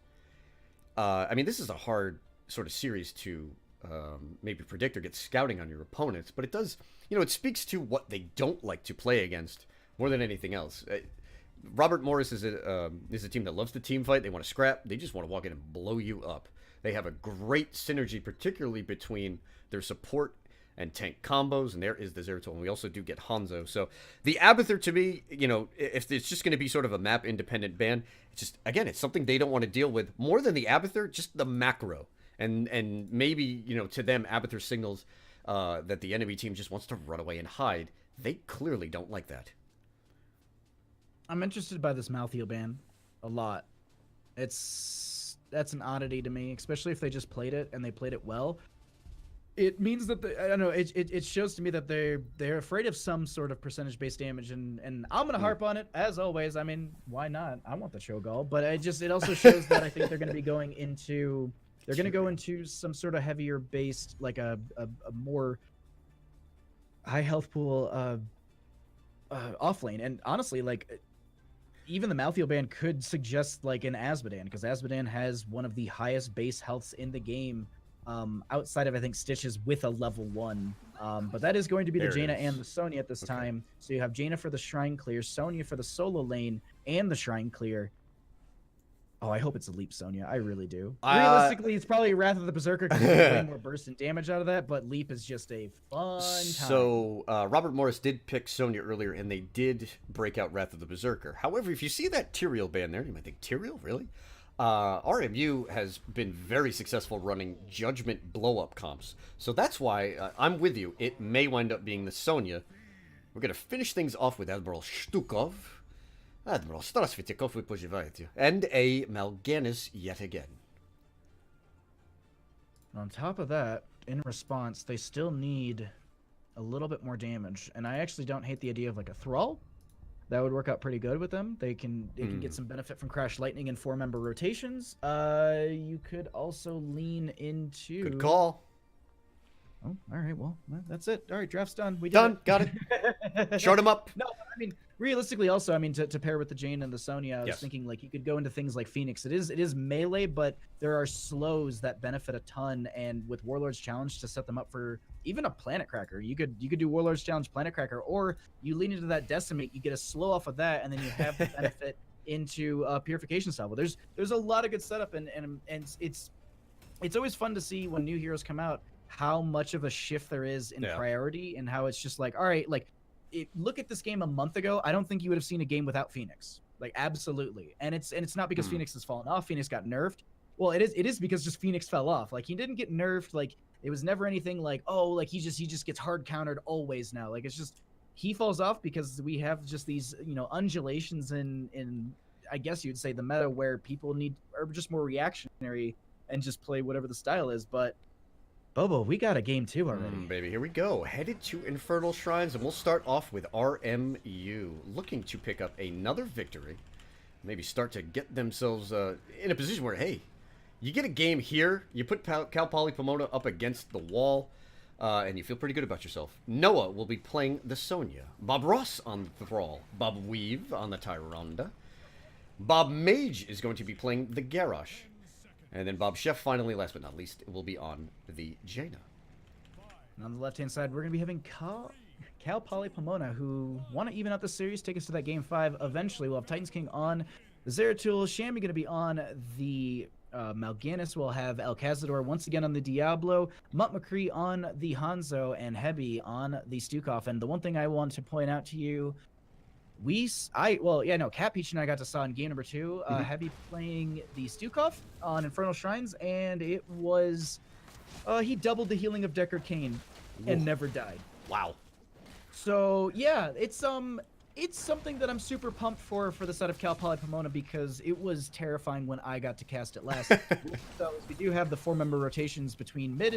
I mean, this is a hard sort of series to maybe predict or get scouting on your opponents, but it does, it speaks to what they don't like to play against more than anything else. Robert Morris is a team that loves the team fight. They want to scrap. They just want to walk in and blow you up. They have a great synergy, particularly between their support and tank combos, and there is the Zeratul, and we also do get Hanzo. So the Abathur, to me, if it's just going to be sort of a map-independent ban, it's just, again, it's something they don't want to deal with. More than the Abathur, just the macro. And maybe, to them, Abathur signals that the enemy team just wants to run away and hide. They clearly don't like that. I'm interested by this Malthael ban a lot. That's an oddity to me, especially if they just played it and they played it well. It means that I don't know. It shows to me that they're afraid of some sort of percentage-based damage, and I'm gonna harp on it as always. I mean, why not? I want the Cho'Gall, but it also shows that I think they're gonna be going into some sort of heavier based, like a more high health pool off lane, and honestly, like even the Malthael ban could suggest like an Azmodan, because Azmodan has one of the highest base healths in the game. Outside of, I think, Stitches with a level 1. But that is going to be the Jaina and the Sonya at this time. So you have Jaina for the Shrine Clear, Sonya for the solo lane, and the Shrine Clear. Oh, I hope it's a Leap Sonya. I really do. Realistically, it's probably Wrath of the Berserker because you get way more burst and damage out of that, but Leap is just a fun time. So, Robert Morris did pick Sonya earlier, and they did break out Wrath of the Berserker. However, if you see that Tyrael ban there, you might think, Tyrael? Really? RMU has been very successful running Judgment blow-up comps. So that's why I'm with you. It may wind up being the Sonya. We're going to finish things off with Admiral Shtukov. Admiral, Strasvitikov, we pozivайте. And a Mal'Ganis yet again. On top of that, in response, they still need a little bit more damage. And I actually don't hate the idea of like a Thrall. That would work out pretty good with them. They can get some benefit from Crash Lightning and 4-member rotations. You could also lean into... Good call. Oh, all right. Well, that's it. All right, draft's done. We did done. It. Got it. Short him up. No, I mean, realistically, also, I mean, to pair with the Jane and the Sonya, I was thinking like you could go into things like Phoenix. It is melee, but there are slows that benefit a ton, and with Warlord's Challenge to set them up for even a Planet Cracker. You could do Warlord's Challenge, Planet Cracker, or you lean into that Decimate. You get a slow off of that, and then you have the benefit into Purification Salvo. There's a lot of good setup, and it's always fun to see when new heroes come out how much of a shift there is in priority, and how it's just like, all right, like look at this game a month ago, I don't think you would have seen a game without Phoenix. Like absolutely. And it's not because Phoenix has fallen off. Phoenix got nerfed. Well, it is because just Phoenix fell off. Like he didn't get nerfed. Like it was never anything like, oh, like he just gets hard countered always now. Like it's just he falls off because we have just these, undulations in I guess you'd say the meta where people are just more reactionary and just play whatever the style is. But Bobo, we got a game 2 already. Baby, here we go. Headed to Infernal Shrines, and we'll start off with RMU, looking to pick up another victory. Maybe start to get themselves in a position where, hey, you get a game here, you put Cal Poly Pomona up against the wall, and you feel pretty good about yourself. Noah will be playing the Sonya. Bob Ross on the Thrall. Bob Weave on the Tyrande. Bob Mage is going to be playing the Garrosh. And then Bob Chef, finally, last but not least, will be on the Jaina. And on the left-hand side, we're going to be having Cal Poly Pomona, who want to even out the series, take us to that Game 5. Eventually, we'll have Titans King on the Zeratul. Shammy going to be on the Mal'Ganis. We'll have El Cazador once again on the Diablo. Mutt McCree on the Hanzo, and Hebi on the Stukov. And the one thing I want to point out to you, Cat Peach and I got to saw in game number 2, Hebi playing the Stukov on Infernal Shrines, and it was, he doubled the healing of Deckard Cain and never died. Wow. So, yeah, it's something that I'm super pumped for the set of Cal Poly Pomona because it was terrifying when I got to cast it last. So we do have the 4-member rotations between mid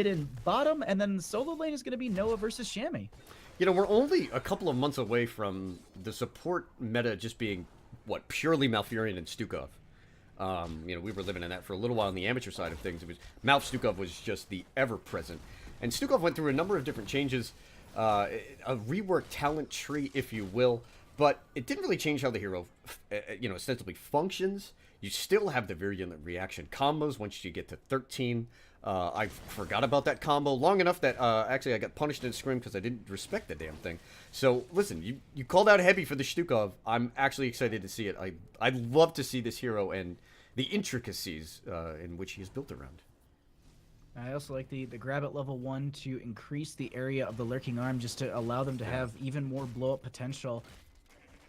and bottom, and then the solo lane is going to be Noah versus Shammy. We're only a couple of months away from the support meta just being, purely Malfurion and Stukov. We were living in that for a little while on the amateur side of things. It was Stukov was just the ever-present. And Stukov went through a number of different changes, a reworked talent tree, if you will, but it didn't really change how the hero, ostensibly functions. You still have the virulent reaction combos once you get to 13. I forgot about that combo long enough that actually I got punished in Scrim because I didn't respect the damn thing. So listen, you called out Heavy for the Stukov. I'm actually excited to see it. I'd love to see this hero and the intricacies in which he is built around. I also like the grab at level 1 to increase the area of the lurking arm just to allow them to have even more blow up potential.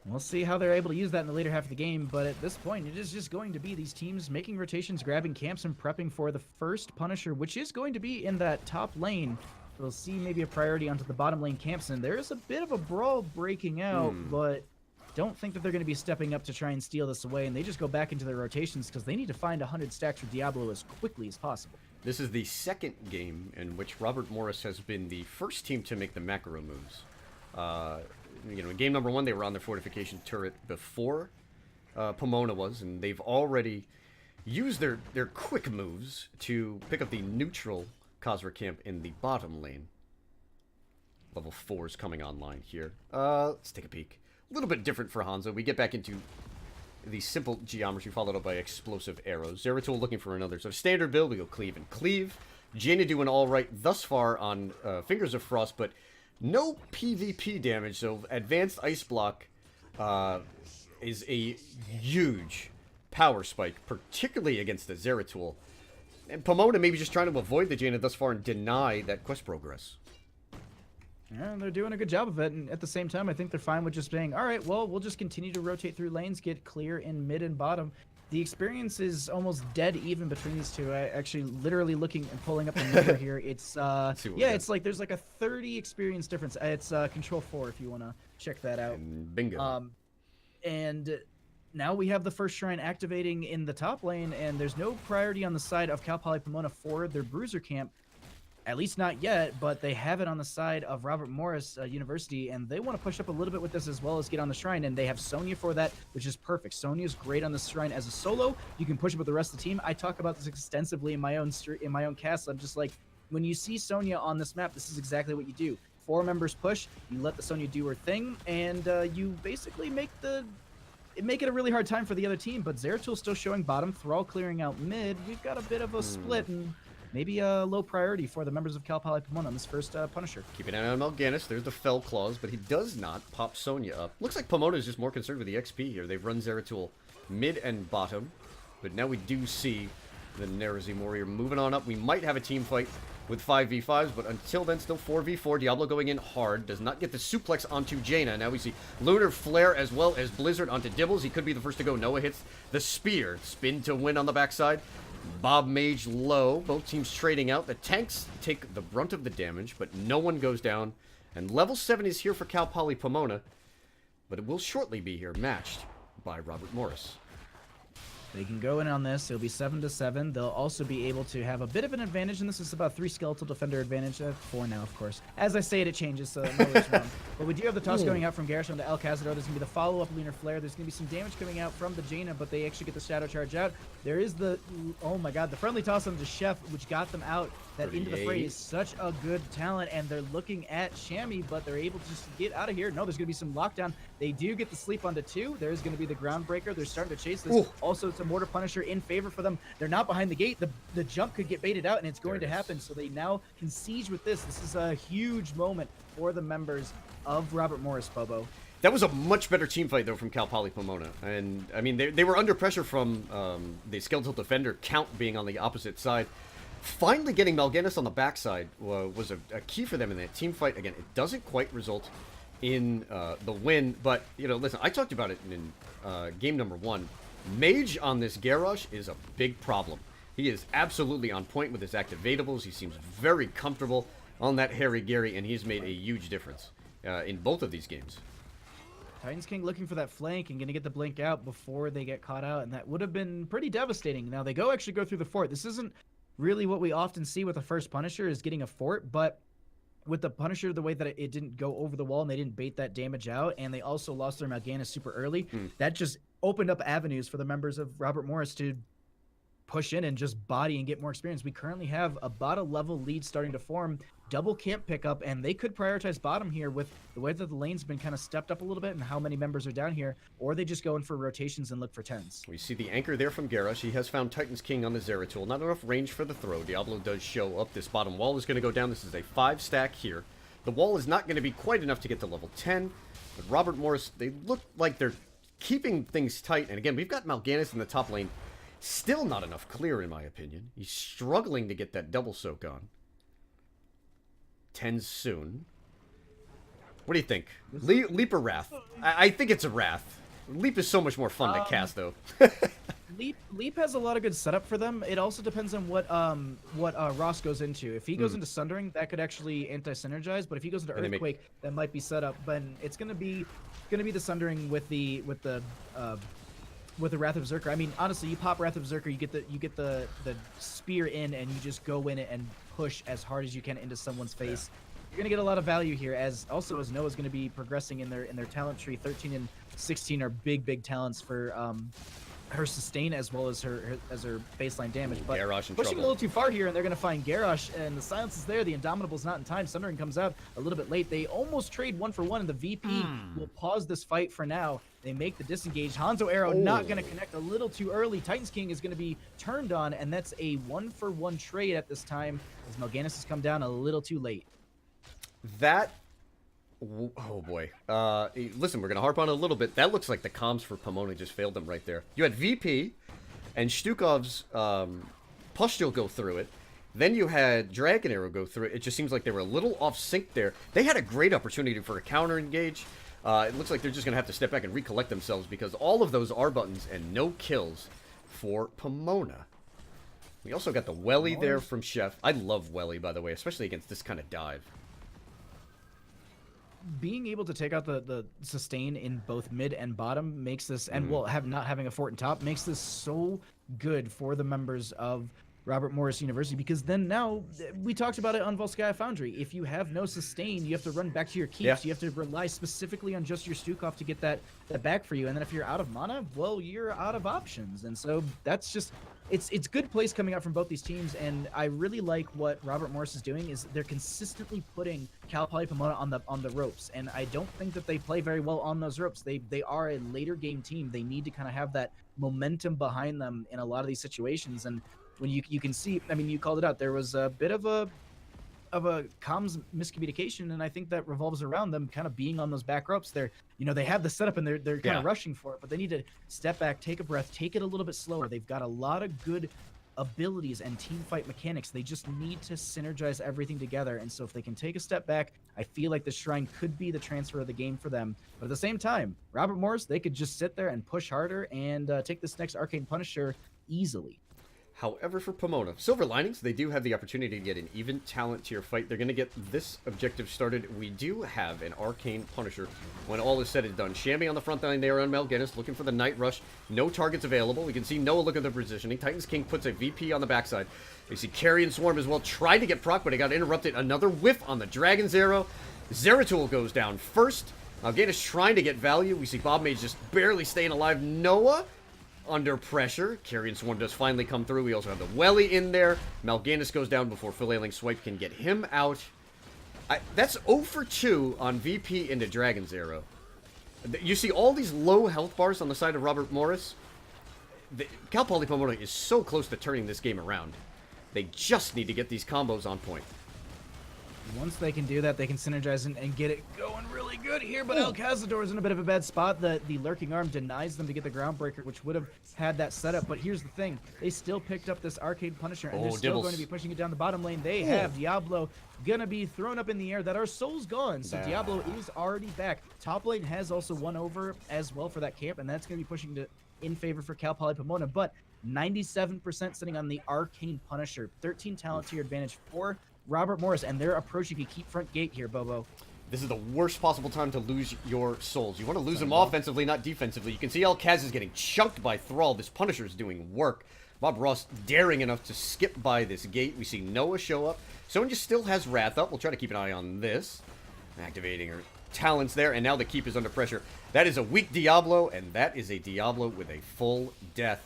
We'll see how they're able to use that in the later half of the game, but at this point, it is just going to be these teams making rotations, grabbing camps, and prepping for the first Punisher, which is going to be in that top lane. We'll see maybe a priority onto the bottom lane camps, and there is a bit of a brawl breaking out, but don't think that they're going to be stepping up to try and steal this away, and they just go back into their rotations because they need to find 100 stacks for Diablo as quickly as possible. This is the second game in which Robert Morris has been the first team to make the macro moves. In game number 1, they were on their fortification turret before Pomona was, and they've already used their quick moves to pick up the neutral Khazra camp in the bottom lane. Level 4 is coming online here. Let's take a peek. A little bit different for Hanzo. We get back into the simple geometry followed up by explosive arrows. Zeratul looking for another. So standard build, we go cleave and cleave. Jaina doing all right thus far on Fingers of Frost, but no PvP damage, so Advanced Ice Block is a huge power spike, particularly against the Zeratul. And Pomona maybe just trying to avoid the Jaina thus far and deny that quest progress. Yeah, they're doing a good job of it, and at the same time, I think they're fine with just saying, all right, well, we'll just continue to rotate through lanes, get clear in mid and bottom. The experience is almost dead even between these two. I actually literally looking and pulling up the number here. It's it's like there's like a 30 experience difference. It's control 4 if you want to check that out. And bingo. And now we have the first shrine activating in the top lane, and there's no priority on the side of Cal Poly Pomona for their bruiser camp. At least not yet, but they have it on the side of Robert Morris University, and they want to push up a little bit with this as well as get on the shrine, and they have Sonya for that, which is perfect. Sonya is great on the shrine as a solo. You can push it with the rest of the team. I talk about this extensively in my own cast. I'm just like, when you see Sonya on this map, this is exactly what you do. 4 members push, you let the Sonya do her thing, and you basically make it a really hard time for the other team, but Zeratul's still showing bottom, Thrall clearing out mid. We've got a bit of a split, and maybe a low priority for the members of Cal Poly Pomona on this first Punisher. Keep an eye on Mal'Ganis. There's the Fell Claws, but he does not pop Sonya up. Looks like Pomona is just more concerned with the XP here. They've run Zeratul mid and bottom, but now we do see the Nerazim Warrior moving on up. We might have a team fight with 5v5s, but until then, still 4v4. Diablo going in hard. Does not get the suplex onto Jaina. Now we see Lunar Flare as well as Blizzard onto Dibbles. He could be the first to go. Noah hits the spear. Spin to win on the backside. Bob Mage low. Both teams trading out. The tanks take the brunt of the damage, but no one goes down. And level 7 is here for Cal Poly Pomona, but it will shortly be here, matched by Robert Morris. They can go in on this. It'll be 7-7. They'll also be able to have a bit of an advantage, and this is about 3 skeletal defender advantage. 4 now, of course. As I say it changes, so I'm always wrong. But we do have the toss going out from Garish onto El Cazador. There's going to be the follow-up Lunar Flare. There's going to be some damage coming out from the Jaina, but they actually get the Shadow Charge out. There is the, oh my god, the friendly toss on the Chef, which got them out. That into the fray is such a good talent, and they're looking at Shammy, but they're able to just get out of here. No, there's going to be some lockdown. They do get the sleep onto 2. There's going to be the Groundbreaker. They're starting to chase this. Ooh. Also, it's a Mortar Punisher in favor for them. They're not behind the gate. The jump could get baited out, and it's going to happen. So they now can siege with this. This is a huge moment for the members of Robert Morris, Bobo. That was a much better team fight, though, from Cal Poly Pomona. And, I mean, they were under pressure from the Skeletal Defender count being on the opposite side. Finally getting Mal'Ganis on the backside was a key for them in that team fight. Again, it doesn't quite result in the win, but, you know, listen, I talked about it in game number 1. Mage on this Garrosh is a big problem. He is absolutely on point with his activatables. He seems very comfortable on that Harry Gary, and he's made a huge difference in both of these games. Titans King looking for that flank and going to get the blink out before they get caught out, and that would have been pretty devastating. Now, they actually go through the fort. This isn't really what we often see with the first Punisher, is getting a fort, but with the Punisher, the way that it didn't go over the wall and they didn't bait that damage out, and they also lost their Mal'Ganis super early, that just opened up avenues for the members of Robert Morris to push in and just body and get more experience. We currently have about a level lead starting to form. Double camp pickup, and they could prioritize bottom here with the way that the lane's been kind of stepped up a little bit and how many members are down here, or they just go in for rotations and look for 10s. We see the anchor there from Garrosh. He has found Titan's King on the Zeratul. Not enough range for the throw. Diablo does show up. This bottom wall is going to go down. This is a 5 stack here. The wall is not going to be quite enough to get to level 10, but Robert Morris, they look like they're keeping things tight. And again, we've got Mal'Ganis in the top lane. Still not enough clear, in my opinion. He's struggling to get that double soak on. 10 soon. What do you think? Leap or Wrath? I think it's a Wrath. Leap is so much more fun to cast, though. Leap has a lot of good setup for them. It also depends on what Ross goes into. If he goes into Sundering, that could actually anti-synergize. But if he goes into Earthquake, that might be set up. But it's gonna be the Sundering with the Wrath of Zerker. I mean, honestly, you pop Wrath of Zerker, you get the spear in, and you just go in it and push as hard as you can into someone's face. You're gonna get a lot of value here, as Noah's gonna be progressing in their talent tree. 13 and 16 are big talents for her sustain as well as her baseline damage. But pushing a little too far here, and they're gonna find Garrosh, and the silence is there. The Indomitable's not in time. Sundering comes out a little bit late. They almost trade 1-for-1, and the VP will pause this fight for now. They make the disengage. Hanzo Arrow not going to connect a little too early. Titans King is going to be turned on, and that's a 1-for-1 trade at this time, as Mal'Ganis has come down a little too late. That, oh boy. Listen, we're going to harp on it a little bit. That looks like the comms for Pomona just failed them right there. You had VP and Shtukov's Pustule go through it. Then you had Dragon Arrow go through it. It just seems like they were a little off sync there. They had a great opportunity for a counter engage. It looks like they're just going to have to step back and recollect themselves, because all of those are buttons and no kills for Pomona. We also got the Welly there from Chef. I love Welly, by the way, especially against this kind of dive. Being able to take out the sustain in both mid and bottom makes this, and not having a fort and top, makes this so good for the members of Robert Morris University, because then now, we talked about it on Volskaya Foundry, if you have no sustain, you have to run back to your keeps. You have to rely specifically on just your Stukov to get that back for you, and then if you're out of mana, well, you're out of options. And so that's just, it's good plays coming out from both these teams, and I really like what Robert Morris is doing, is they're consistently putting Cal Poly Pomona on the ropes, and I don't think that they play very well on those ropes. They are a later game team. They need to kind of have that momentum behind them in a lot of these situations, and when you can see, I mean, you called it out, there was a bit of a comms miscommunication, and I think that revolves around them kind of being on those back ropes. They have the setup, and they're kind of rushing for it, but they need to step back, take a breath, take it a little bit slower. They've got a lot of good abilities and team fight mechanics. They just need to synergize everything together. And so if they can take a step back, I feel like the Shrine could be the transfer of the game for them. But at the same time, Robert Morris, they could just sit there and push harder and take this next Arcane Punisher easily. However, for Pomona, Silver Linings, they do have the opportunity to get an even talent tier fight. They're going to get this objective started. We do have an Arcane Punisher when all is said and done. Shambi on the front line there on Mal'Ganis, looking for the Night Rush. No targets available. We can see Noah looking at the positioning. Titans King puts a VP on the backside. We see Carrion Swarm as well. Tried to get proc, but it got interrupted. Another whiff on the Dragon's Arrow. Zeratul goes down first. Mal'Ganis trying to get value. We see Bob Mage just barely staying alive. Noah under pressure. Carrion Swarm does finally come through. We also have the Welly in there. Mal'Ganis goes down before Flailing Swipe can get him out. That's 0 for 2 on VP into Dragon's Arrow. You see all these low health bars on the side of Robert Morris. Cal Poly Pomona is so close to turning this game around. They just need to get these combos on point. Once they can do that, they can synergize and get it going really good here. But El Cazador is in a bit of a bad spot. The Lurking Arm denies them to get the Groundbreaker, which would have had that setup. But here's the thing. They still picked up this Arcane Punisher, and they're still going to be pushing it down the bottom lane. They have Diablo going to be thrown up in the air. That our soul's gone. So Diablo is already back. Top lane has also won over as well for that camp, and that's going to be pushing in favor for Cal Poly Pomona. But 97% sitting on the Arcane Punisher. 13 talent tier advantage for Robert Morris, and they're approaching a keep front gate here, Bobo. This is the worst possible time to lose your souls. You want to lose them offensively, not defensively. You can see Kaz is getting chunked by Thrall. This Punisher is doing work. Bob Ross daring enough to skip by this gate. We see Noah show up. Someone just still has Wrath up. We'll try to keep an eye on this. Activating her talents there, and now the keep is under pressure. That is a weak Diablo, and that is a Diablo with a full death.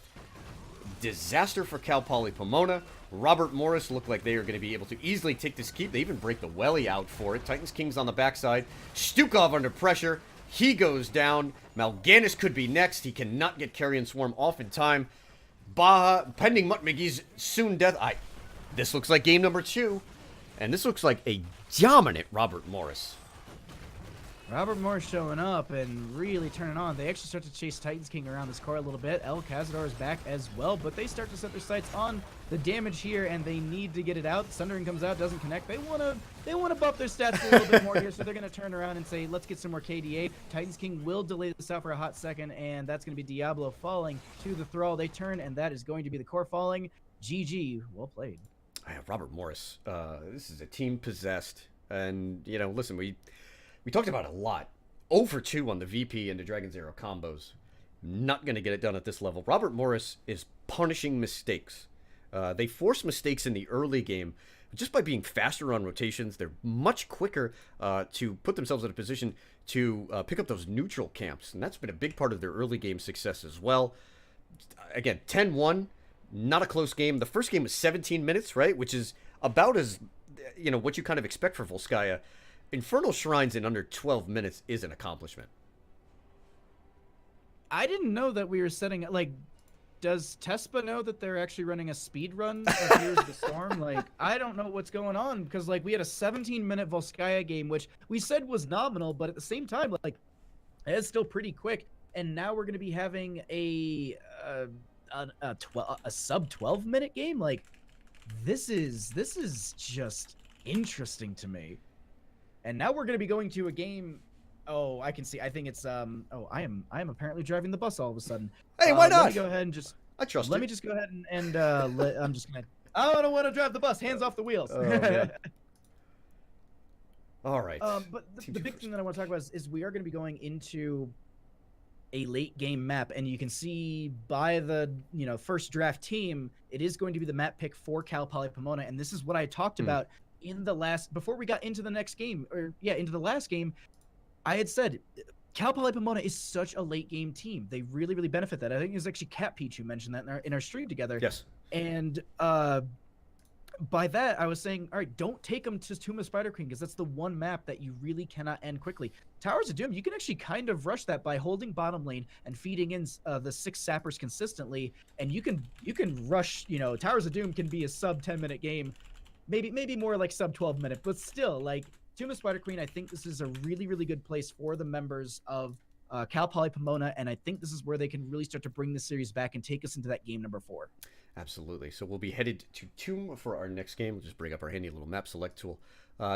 Disaster for Cal Poly Pomona. Robert Morris look like they are going to be able to easily take this keep. They even break the Welly out for it. Titans King's on the backside. Stukov under pressure. He goes down. Mal'Ganis could be next. He cannot get Carrion Swarm off in time. Baja, pending Mutt McGee's soon death. This looks like game number 2. And this looks like a dominant Robert Morris. Robert Morris showing up and really turning on. They actually start to chase Titans King around this core a little bit. El Cazador is back as well, but they start to set their sights on the damage here, and they need to get it out. Sundering comes out, doesn't connect. They want to buff their stats a little bit more here, so they're going to turn around and say, let's get some more KDA. Titans King will delay this out for a hot second, and that's going to be Diablo falling to the Thrall. They turn, and that is going to be the core falling. GG, well played. Robert Morris, this is a team possessed, and, you know, listen, we talked about it a lot. 0 for 2 on the VP and the Dragon's Arrow combos. Not going to get it done at this level. Robert Morris is punishing mistakes. They force mistakes in the early game. Just by being faster on rotations, they're much quicker to put themselves in a position to pick up those neutral camps. And that's been a big part of their early game success as well. Again, 10-1, not a close game. The first game was 17 minutes, right? Which is about as, you know, what you kind of expect for Volskaya. Infernal Shrines in under 12 minutes is an accomplishment. I didn't know that we were setting, like, does Tespa know that they're actually running a speed run of Here's the Storm? Like, I don't know what's going on, because, like, we had a 17-minute Volskaya game, which we said was nominal, but at the same time, like, it's still pretty quick. And now we're going to be having a sub 12-minute game. Like, this is just interesting to me. And now we're going to be going to a game. Oh, I can see. I think it's Oh, I am apparently driving the bus all of a sudden. Hey, why not? Let me go ahead and just. I trust you. Let me just go ahead and I'm just gonna. I don't want to drive the bus. Hands off the wheels. Oh, yeah. All right. But the big thing that I want to talk about is we are going to be going into a late game map, and you can see by the first draft team, it is going to be the map pick for Cal Poly Pomona, and this is what I talked about in the last, before we got into the next game, into the last game. I had said Cal Poly Pomona is such a late game team. They really, really benefit that. I think it was actually Cat Peach who mentioned that in our stream together. Yes. And by that, I was saying, all right, don't take them to Tomb of Spider Queen, because that's the one map that you really cannot end quickly. Towers of Doom, you can actually kind of rush that by holding bottom lane and feeding in the 6 sappers consistently, and you can rush. Towers of Doom can be a sub 10-minute game, maybe more like sub 12-minute, but still, like, Tomb of Spider Queen, I think this is a really, really good place for the members of Cal Poly Pomona, and I think this is where they can really start to bring the series back and take us into that game number 4. Absolutely. So we'll be headed to Tomb for our next game. We'll just bring up our handy little map select tool.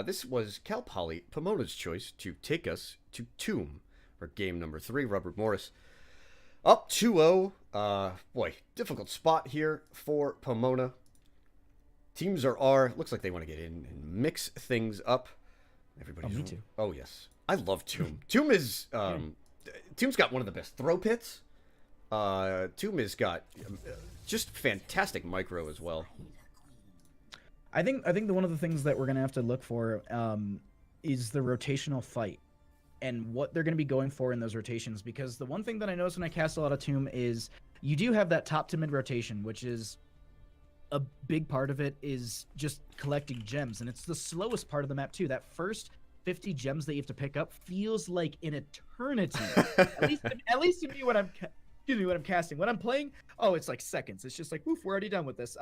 This was Cal Poly Pomona's choice to take us to Tomb for game number 3. Robert Morris up 2-0. Boy, difficult spot here for Pomona. Teams are R. Looks like they want to get in and mix things up. Everybody's. Me too. Oh yes, I love Tomb. Tomb is Tomb's got one of the best throw pits. Tomb has got just fantastic micro as well. I think one of the things that we're gonna have to look for is the rotational fight and what they're gonna be going for in those rotations. Because the one thing that I notice when I cast a lot of Tomb is you do have that top to mid rotation, which is a big part of it is just collecting gems, and it's the slowest part of the map too. That first 50 gems that you have to pick up feels like an eternity. at least to me when I'm when I'm casting. When I'm playing, oh, it's like seconds. It's just like, woof, we're already done with this.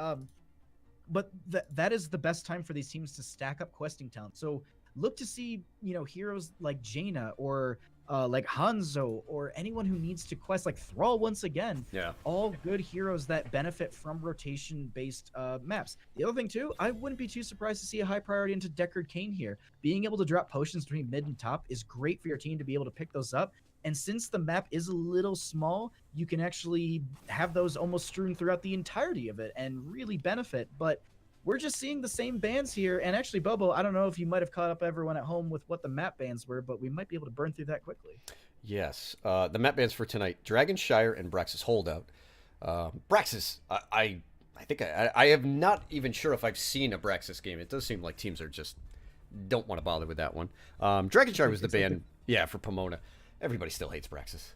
But that is the best time for these teams to stack up questing talent. So look to see, heroes like Jaina or like Hanzo or anyone who needs to quest, like Thrall once again. Yeah. All good heroes that benefit from rotation-based maps. The other thing, too, I wouldn't be too surprised to see a high priority into Deckard Cain here. Being able to drop potions between mid and top is great for your team to be able to pick those up. And since the map is a little small, you can actually have those almost strewn throughout the entirety of it and really benefit. But we're just seeing the same bans here. And actually, Bobo, I don't know if you might have caught up everyone at home with what the map bans were, but we might be able to burn through that quickly. Yes. The map bans for tonight, Dragonshire and Braxis Holdout. Braxis, I think I am not even sure if I've seen a Braxis game. It does seem like teams are just don't want to bother with that one. Dragonshire was the ban, yeah, for Pomona. Everybody still hates Braxis.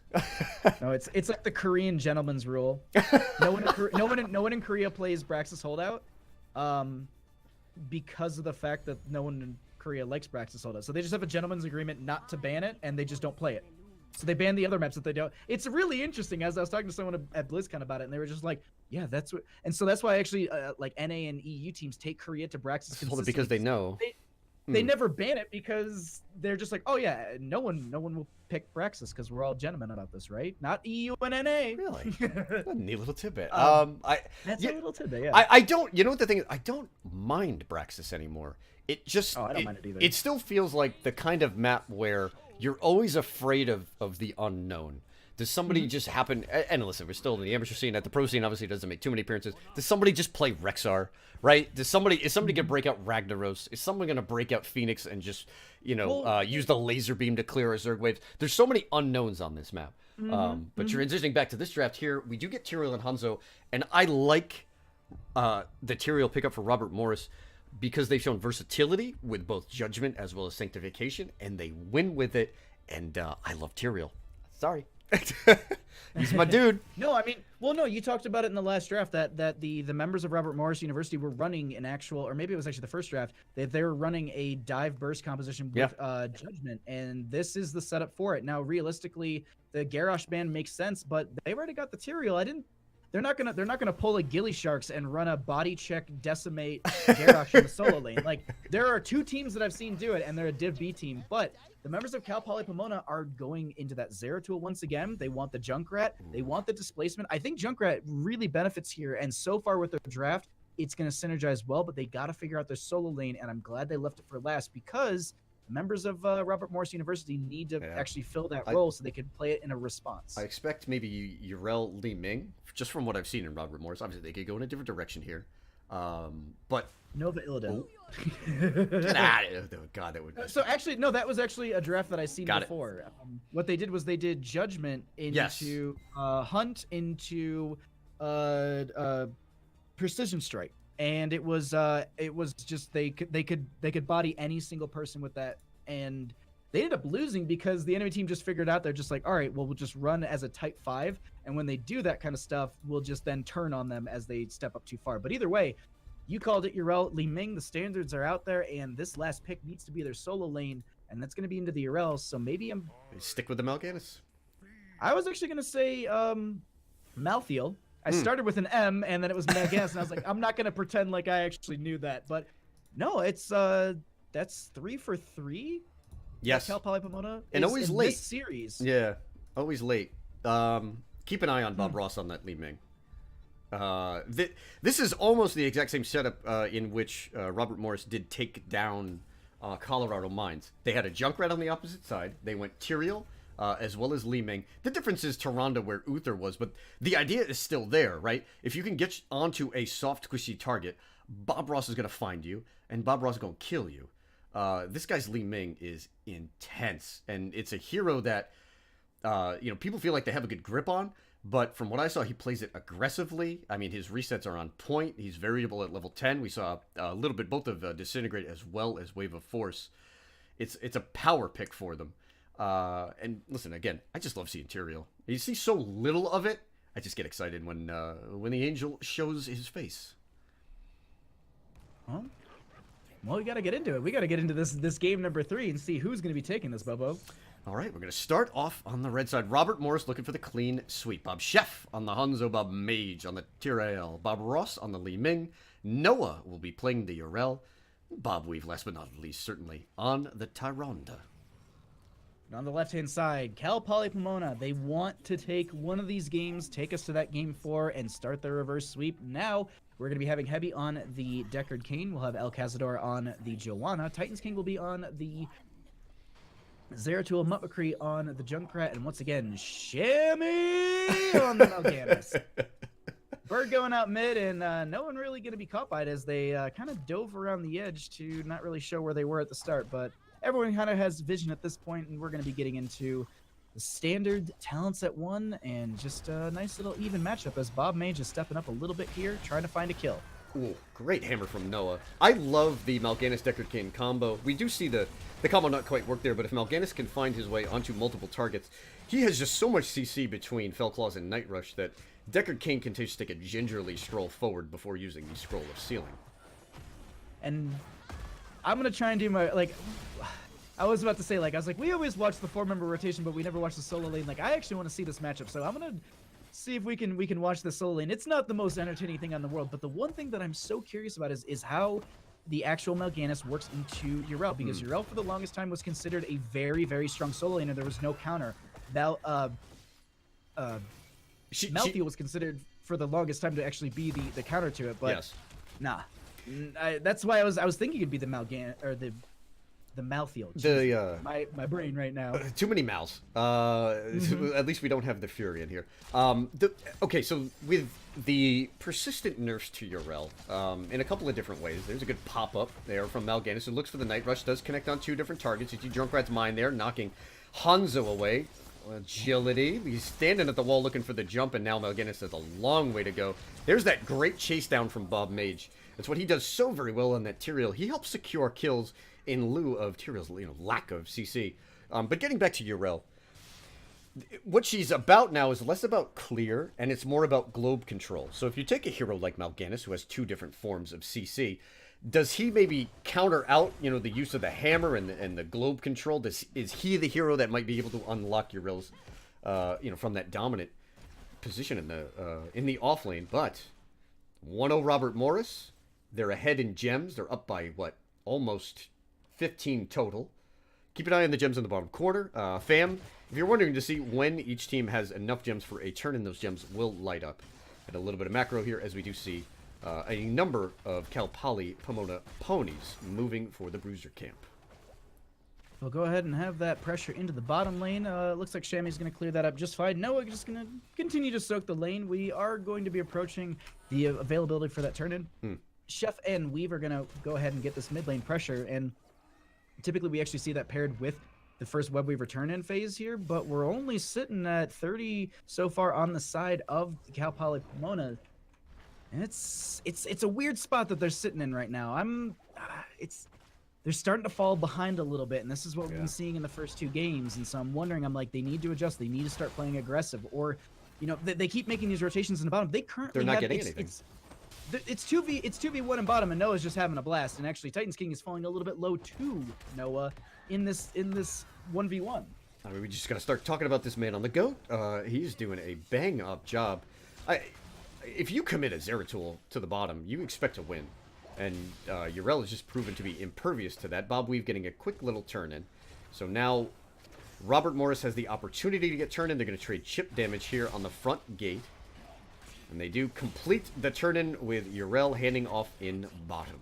No, it's like the Korean gentleman's rule. No one in Korea plays Braxis Holdout, because of the fact that no one in Korea likes Braxis Holdout. So they just have a gentleman's agreement not to ban it, and they just don't play it. So they ban the other maps that they don't. It's really interesting. As I was talking to someone at BlizzCon about it, and they were just like, "Yeah, that's what." And so that's why actually, like NA and EU teams take Korea to Braxis consistently because they know. They never ban it because they're just like, oh yeah, no one will pick Braxis because we're all gentlemen about this, right? Not EU and NA. Really? A neat little tidbit. That's a little tidbit, yeah. I don't. You know what the thing is? I don't mind Braxis anymore. It just. I don't mind it either. It still feels like the kind of map where you're always afraid of the unknown. Does somebody just happen? And listen, we're still in the amateur scene. At the pro scene, obviously, doesn't make too many appearances. Does somebody just play Rexar, right? Is somebody gonna break out Ragnaros? Is someone gonna break out Phoenix and just use the laser beam to clear our Zerg waves? There's so many unknowns on this map. But transitioning back to this draft here, we do get Tyrael and Hanzo, and I like the Tyrael pickup for Robert Morris because they've shown versatility with both Judgment as well as Sanctification, and they win with it. And I love Tyrael. Sorry. He's my dude. No, I mean, well, no, you talked about it in the last draft that the members of Robert Morris University were running an actual, or maybe it was actually the first draft, that they were running a dive burst composition with Judgment, and this is the setup for it. Now, realistically, the Garrosh ban makes sense, but they've already got the Tyrael. They're not gonna pull a Ghillie Sharks and run a body check decimate Garrosh in the solo lane. Like, there are two teams that I've seen do it, and they're a Div B team. But the members of Cal Poly Pomona are going into that Zeratul once again. They want the Junkrat. They want the displacement. I think Junkrat really benefits here, and so far with their draft, it's gonna synergize well. But they got to figure out their solo lane, and I'm glad they left it for last because members of Robert Morris University need to actually fill that role so they can play it in a response. I expect maybe Yrel Li Ming, just from what I've seen in Robert Morris. Obviously, they could go in a different direction here. But Nova Illidan. Oh, God, that would. So actually, no, that was actually a draft that I seen before. What they did was they did Judgment into Hunt into Precision Strike. And it was just they could body any single person with that, and they ended up losing because the enemy team just figured out they're just like, all right, well, we'll just run as a type 5, and when they do that kind of stuff, we'll just then turn on them as they step up too far. But either way, you called it, Yrel Li Ming. The standards are out there, and this last pick needs to be their solo lane, and that's going to be into the Yrel. So maybe stick with the Mal'Ganis. I was actually going to say Malthael. I started with an M, and then it was Mal'Ganis, and I was like, I'm not going to pretend like I actually knew that. But no, it's that's 3 for 3. Yes. Cal Poly Pomona. And always late. This series. Yeah, always late. Keep an eye on Bob Ross on that Li Ming. This is almost the exact same setup in which Robert Morris did take down Colorado Mines. They had a Junkrat on the opposite side. They went Tyrael as well as Li Ming. The difference is Tyrande where Uther was, but the idea is still there, right? If you can get onto a soft, squishy target, Bob Ross is going to find you, and Bob Ross is going to kill you. This guy's Li Ming is intense, and it's a hero that people feel like they have a good grip on, but from what I saw, he plays it aggressively. I mean, his resets are on point. He's variable at level 10. We saw a little bit both of Disintegrate as well as Wave of Force. It's a power pick for them. And listen, again, I just love seeing Tyrael. You see so little of it, I just get excited when the angel shows his face. Huh? Well, we got to get into it. We got to get into this game number 3 and see who's going to be taking this, Bobo. All right, we're going to start off on the red side. Robert Morris looking for the clean sweep. Bob Chef on the Hanzo, Bob Mage on the Tyrael, Bob Ross on the Li Ming. Noah will be playing the Yrel. Bob Weave, last but not least, certainly, on the Tyrande. On the left-hand side, Cal Poly Pomona. They want to take one of these games, take us to that game 4, and start their reverse sweep. Now, we're going to be having Heavy on the Deckard Cain. We'll have El Cazador on the Joanna. Titans King will be on the Zeratul, Mutt McCree on the Junkrat, and once again, Shammy on the Mal'Ganis. Bird going out mid, and no one really going to be caught by it as they kind of dove around the edge to not really show where they were at the start, but everyone kind of has vision at this point, and we're going to be getting into the standard talents at 1 and just a nice little even matchup as Bob Mage is stepping up a little bit here, trying to find a kill. Ooh, great hammer from Noah. I love the Mal'Ganis Deckard Cain combo. We do see the combo not quite work there, but if Mal'Ganis can find his way onto multiple targets, he has just so much CC between Fellclaws and Night Rush that Deckard Cain can just take a gingerly stroll forward before using the Scroll of Sealing. And I'm going to try and do my, I was about to say, I was like, we always watch the 4-member rotation, but we never watch the solo lane. I actually want to see this matchup, so I'm going to see if we can watch the solo lane. It's not the most entertaining thing on the world, but the one thing that I'm so curious about is how the actual Mal'Ganis works into Yrel, because Yrel for the longest time was considered a very, very strong solo lane, and there was no counter. Malthael was considered for the longest time to actually be the counter to it, but yes. Nah. That's why I was thinking it'd be the Mal'Ganis or the Malthael. My brain right now. Too many Mals. At least we don't have the Fury in here. Okay, so with the persistent nerfs to Yrel, in a couple of different ways. There's a good pop-up there from Mal'Ganis who looks for the Night Rush, does connect on 2 different targets. You see Junkrat's Mine there, knocking Hanzo away. Agility. He's standing at the wall looking for the jump, and now Mal'Ganis has a long way to go. There's that great chase down from Bob Mage. That's what he does so very well on that Tyrael. He helps secure kills in lieu of Tyrael's lack of CC. But getting back to Yrel, what she's about now is less about clear, and it's more about globe control. So if you take a hero like Mal'Ganis, who has 2 different forms of CC, does he maybe counter out, the use of the hammer and the globe control? Is he the hero that might be able to unlock Yrel's, from that dominant position in the off lane? But 1-0 Robert Morris, they're ahead in gems. They're up by almost 15 total. Keep an eye on the gems in the bottom corner. Fam, if you're wondering to see when each team has enough gems for a turn in, those gems will light up. And a little bit of macro here as we do see a number of Cal Poly Pomona ponies moving for the Bruiser camp. We'll go ahead and have that pressure into the bottom lane. Looks like Shammy's going to clear that up just fine. Noah just going to continue to soak the lane. We are going to be approaching the availability for that turn-in. Chef and Weave are going to go ahead and get this mid lane pressure, and typically we actually see that paired with the first Web Weaver turn-in phase here, but we're only sitting at 30 so far on the side of Cal Poly Pomona. And it's a weird spot that they're sitting in right now. They're starting to fall behind a little bit, and this is what we've been seeing in the first 2 games. And so I'm wondering, they need to adjust. They need to start playing aggressive, or they keep making these rotations in the bottom. They're not getting anything. It's 2v1 in bottom, and Noah's just having a blast. And actually, Titans King is falling a little bit low to Noah in this 1v1. We just gotta start talking about this man on the goat. He's doing a bang-up job. If you commit a Zeratul to the bottom, you expect to win. And Yrel has just proven to be impervious to that. Bob Weave getting a quick little turn in. So now Robert Morris has the opportunity to get turned in. They're going to trade chip damage here on the front gate. And they do complete the turn-in with Yrel handing off in bottom.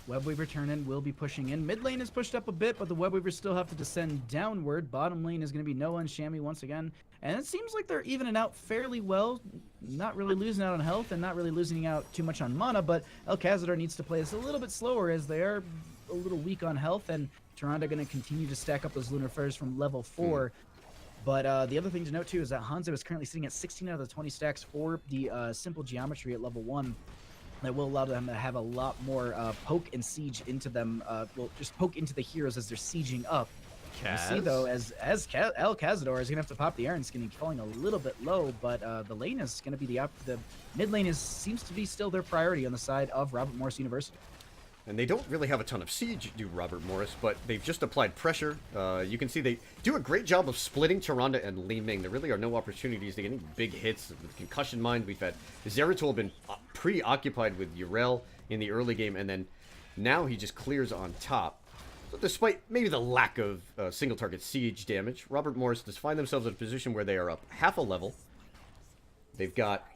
Webweaver turn-in will be pushing in. Mid lane is pushed up a bit, but the Webweavers still have to descend downward. Bottom lane is going to be Noah and Shammy once again. And it seems like they're evening out fairly well. Not really losing out on health and not really losing out too much on mana, but El Cazador needs to play this a little bit slower as they are a little weak on health, and Toronto going to continue to stack up those Lunar Flares from level 4. But the other thing to note, too, is that Hanzo is currently sitting at 16 out of the 20 stacks for the simple geometry at level 1. That will allow them to have a lot more poke and siege into them. Well, just poke into the heroes as they're sieging up. You see, though, as El Cazador is going to have to pop the Iron Skin, falling a little bit low, but the lane is going to be the mid lane seems to be still their priority on the side of Robert Morris University. And they don't really have a ton of siege, do Robert Morris, but they've just applied pressure. You can see they do a great job of splitting Tyrande and Li Ming. There really are no opportunities to get any big hits. With Concussion Mine, we've had Zeratul been preoccupied with Yrel in the early game, and then now he just clears on top. So despite maybe the lack of single target siege damage, Robert Morris does find themselves in a position where they are up half a level. They've got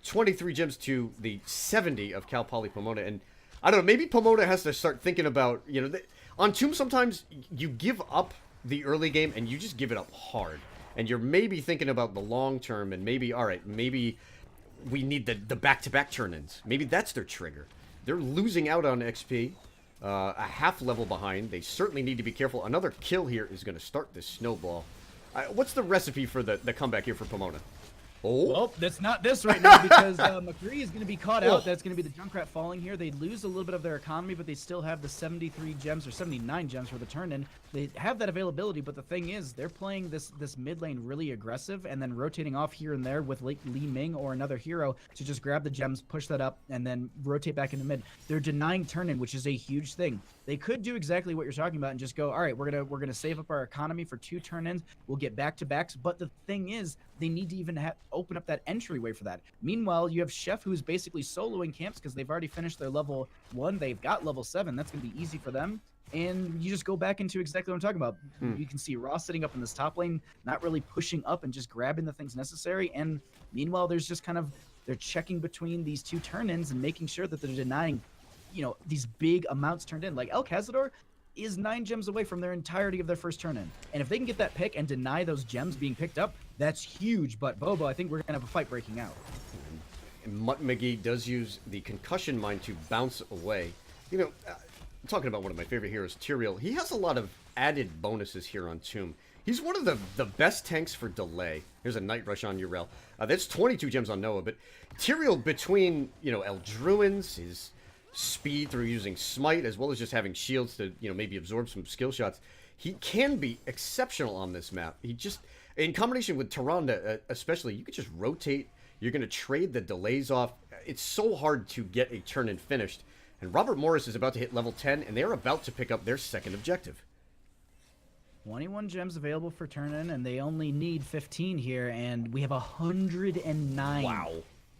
23 gems to the 70 of Cal Poly Pomona, and I don't know, maybe Pomona has to start thinking about, you know, on Tomb sometimes you give up the early game and you just give it up hard. And you're maybe thinking about the long term and maybe, all right, maybe we need the back-to-back turn-ins. Maybe that's their trigger. They're losing out on XP, a half level behind. They certainly need to be careful. Another kill here is going to start this snowball. What's the recipe for the comeback here for Pomona? Oh. Well, that's not this right now because McCree is going to be caught out. That's going to be the Junkrat falling here. They lose a little bit of their economy, but they still have the 73 gems or 79 gems for the turn-in. They have that availability, but the thing is, they're playing this mid lane really aggressive and then rotating off here and there with like Li Ming or another hero to just grab the gems, push that up, and then rotate back into mid. They're denying turn-in, which is a huge thing. They could do exactly what you're talking about and just go, all right, we're gonna save up our economy for 2 turn-ins. We'll get back-to-backs, but the thing is, they need to even open up that entryway for that. Meanwhile, you have Chef, who's basically soloing camps because they've already finished their level 1. They've got level 7. That's going to be easy for them. And you just go back into exactly what I'm talking about. You can see Ross sitting up in this top lane, not really pushing up and just grabbing the things necessary. And meanwhile, there's just kind of, they're checking between these 2 turn-ins and making sure that they're denying, you know, these big amounts turned in. Like El Cazador is 9 gems away from their entirety of their first turn-in. And if they can get that pick and deny those gems being picked up, that's huge. But Bobo, I think we're going to have a fight breaking out. And Mutt McGee does use the Concussion Mine to bounce away. You know, talking about one of my favorite heroes, Tyrael, he has a lot of added bonuses here on Tomb. He's one of the best tanks for delay. Here's a Night Rush on Yrel. That's 22 gems on Noah, but Tyrael, between, you know, Eldruins, his speed through using Smite, as well as just having shields to, you know, maybe absorb some skill shots, he can be exceptional on this map. He just, in combination with Tyrande especially, you could just rotate. You're going to trade the delays off. It's so hard to get a turn-in finished. And Robert Morris is about to hit level 10, and they're about to pick up their second objective. 21 gems available for turn-in, and they only need 15 here, and we have 109. Wow.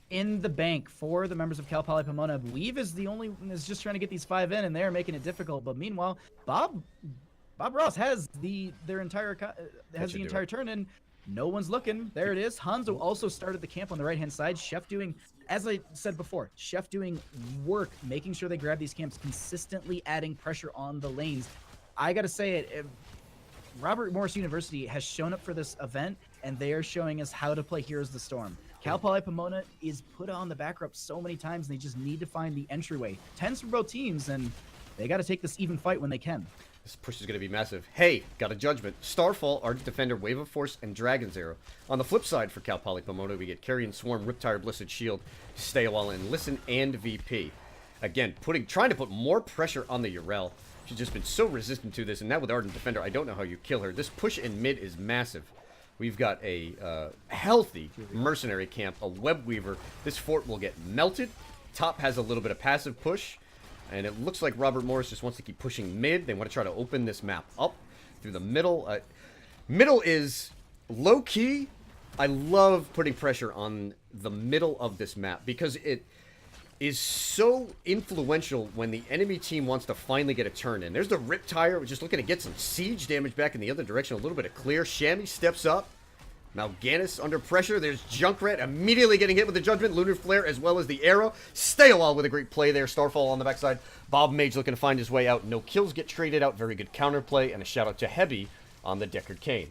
In the bank for the members of Cal Poly Pomona. Weave is the only one that's just trying to get these 5 in, and they're making it difficult. But meanwhile, Bob Ross has the entire turn in. No one's looking. There it is. Hanzo also started the camp on the right-hand side. Chef doing, as I said before, Chef doing work, making sure they grab these camps, consistently adding pressure on the lanes. I gotta say it. Robert Morris University has shown up for this event, and they are showing us how to play Heroes of the Storm. Cal Poly Pomona is put on the back rope so many times, and they just need to find the entryway. 10s for both teams, and they got to take this even fight when they can. This push is going to be massive. Hey, got a judgment. Starfall, Ardent Defender, Wave of Force, and Dragon's Arrow. On the flip side for Cal Poly Pomona, we get Carrion Swarm, Riptire, Blissed Shield, Stay a While in Listen, and VP. Again, trying to put more pressure on the Yrel. She's just been so resistant to this, and now with Ardent Defender, I don't know how you kill her. This push in mid is massive. We've got a healthy mercenary camp, a web weaver. This fort will get melted. Top has a little bit of passive push. And it looks like Robert Morris just wants to keep pushing mid. They want to try to open this map up through the middle. Middle is low-key. I love putting pressure on the middle of this map because it is so influential when the enemy team wants to finally get a turn in. There's the Riptire, just looking to get some siege damage back in the other direction. A little bit of clear. Shammy steps up. Mal'Ganis under pressure. There's Junkrat immediately getting hit with the Judgment. Lunar Flare as well as the arrow. Stay a while with a great play there. Starfall on the backside. Bob Mage looking to find his way out. No kills get traded out. Very good counterplay. And a shout out to Heavy on the Deckard Cain.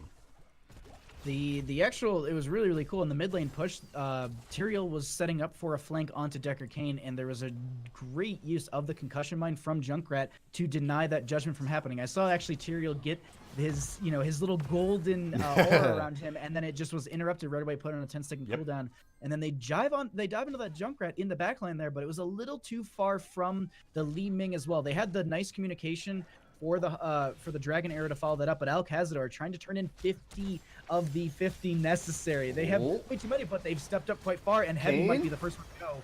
The actual, it was really, really cool. In the mid lane push, Tyrael was setting up for a flank onto Deckard Cain, and there was a great use of the concussion mine from Junkrat to deny that judgment from happening. I saw actually Tyrael get his, his little golden aura around him, and then it just was interrupted right away, put on a 10-second cooldown, and then they dive into that Junkrat in the backline there, but it was a little too far from the Li Ming as well. They had the nice communication for the Dragon Arrow to follow that up, but Alcazador trying to turn in 50 of the 50 necessary. They have way too many, but they've stepped up quite far, and Heavy might be the first one to go.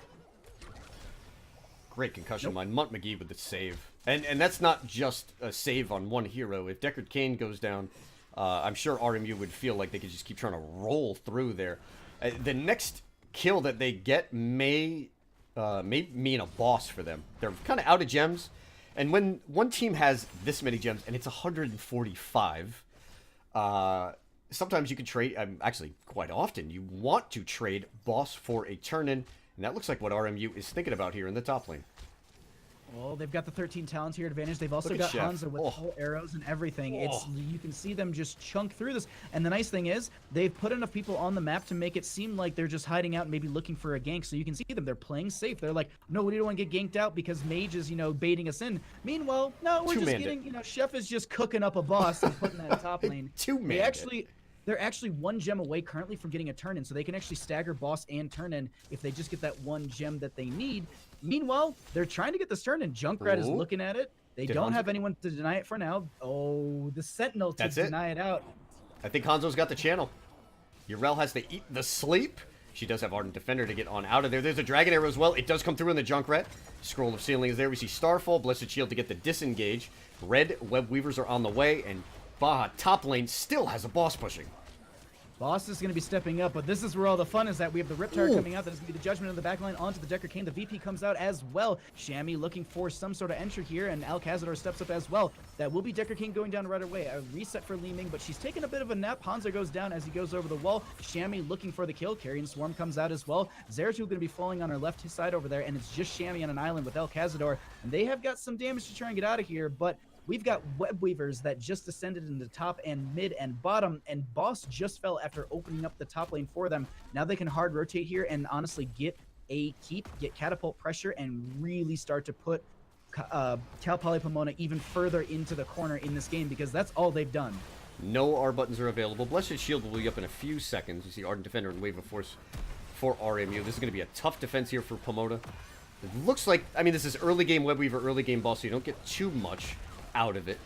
Great concussion mine. Munt McGee with the save. And that's not just a save on one hero. If Deckard Cain goes down, I'm sure RMU would feel like they could just keep trying to roll through there. The next kill that they get may mean a boss for them. They're kind of out of gems. And when one team has this many gems, and it's 145, sometimes you can trade, actually quite often, you want to trade boss for a turn-in, and that looks like what RMU is thinking about here in the top lane. Well, they've got the 13 talents here advantage. They've also got Hanzo with full arrows and everything. You can see them just chunk through this. And the nice thing is, they've put enough people on the map to make it seem like they're just hiding out and maybe looking for a gank. So you can see them. They're playing safe. They're like, no, we don't want to get ganked out because Mage is, baiting us in. Meanwhile, no, we're just getting, Chef is just cooking up a boss and putting that in top lane. They're actually one gem away currently from getting a turn-in, so they can actually stagger boss and turn-in if they just get that one gem that they need. Meanwhile, they're trying to get this turn-in. Junkrat is looking at it. They don't have anyone to deny it for now. Oh, the Sentinel to deny it out. I think Hanzo's got the channel. Yrel has to eat the sleep. She does have Ardent Defender to get on out of there. There's a Dragon Arrow as well. It does come through in the Junkrat. Scroll of Sealing is there. We see Starfall, Blessed Shield to get the disengage. Red Web Weavers are on the way, and Baja top lane still has a boss pushing. Boss is going to be stepping up, but this is where all the fun is at. We have the Riptire coming out. That is going to be the Judgment in the backline onto the Deckard Cain. The VP comes out as well. Shammy looking for some sort of entry here, and Alcazador steps up as well. That will be Deckard Cain going down right away. A reset for Li Ming, but she's taking a bit of a nap. Hanzo goes down as he goes over the wall. Shammy looking for the kill. Carrion Swarm comes out as well. Zeratul going to be falling on her left side over there, and it's just Shammy on an island with Alcazador. And they have got some damage to try and get out of here, but we've got Web Weavers that just descended into top and mid and bottom, and Boss just fell after opening up the top lane for them. Now they can hard rotate here and honestly get catapult pressure and really start to put Cal Poly Pomona even further into the corner in this game, because that's all they've done. No R buttons are available. Blessed Shield will be up in a few seconds. You see Ardent Defender and Wave of Force for RMU. This is going to be a tough defense here for Pomona. It looks like, this is early game Web Weaver, early game Boss, so you don't get too much out of it,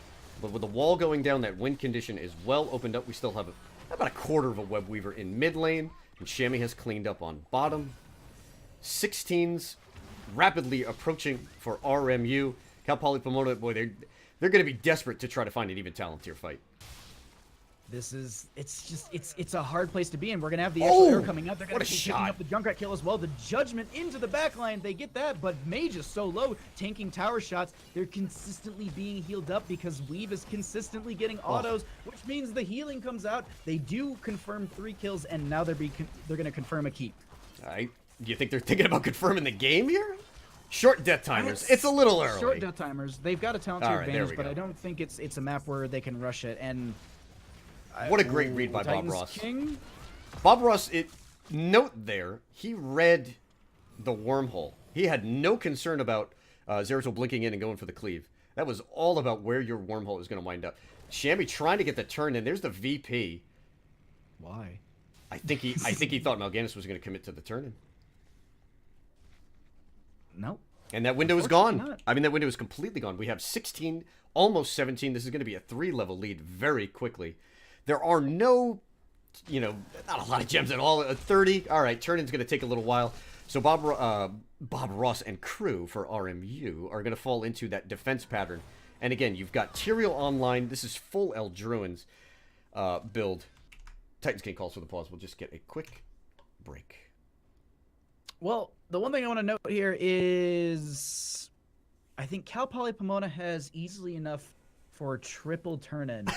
but with the wall going down, that win condition is well opened up. We still have about a quarter of a Web Weaver in mid lane, and Shammy has cleaned up on bottom. 16s rapidly approaching for RMU. Cal Poly Pomona, boy, they're going to be desperate to try to find an even talent tier fight. It's a hard place to be in. We're gonna have the extra arrow coming up. They're gonna be picking up the Junkrat kill as well. The Judgment into the backline. They get that, but Mage is so low, tanking tower shots. They're consistently being healed up because Weave is consistently getting autos, which means the healing comes out. They do confirm 3 kills, and now they're gonna confirm a keep. All right. Do you think they're thinking about confirming the game here? Short death timers. It's a little early. Short death timers. They've got a talent tier advantage, but I don't think it's a map where they can rush it. And what a great read by Titans Bob Ross. King? Bob Ross, note there, he read the wormhole. He had no concern about Zeratul blinking in and going for the cleave. That was all about where your wormhole is going to wind up. Shammy trying to get the turn in. There's the VP. Why? I think he thought Mal'Ganis was going to commit to the turn in. No. And that window is gone. That window is completely gone. We have 16, almost 17. This is going to be a 3-level lead very quickly. There are no, not a lot of gems at all. 30. All right, turn-in's going to take a little while. So Bob Ross and crew for RMU are going to fall into that defense pattern. And again, you've got Tyrael online. This is full Eldruin's build. Titans King calls for the pause. We'll just get a quick break. Well, the one thing I want to note here is I think Cal Poly Pomona has easily enough for a triple turn-in.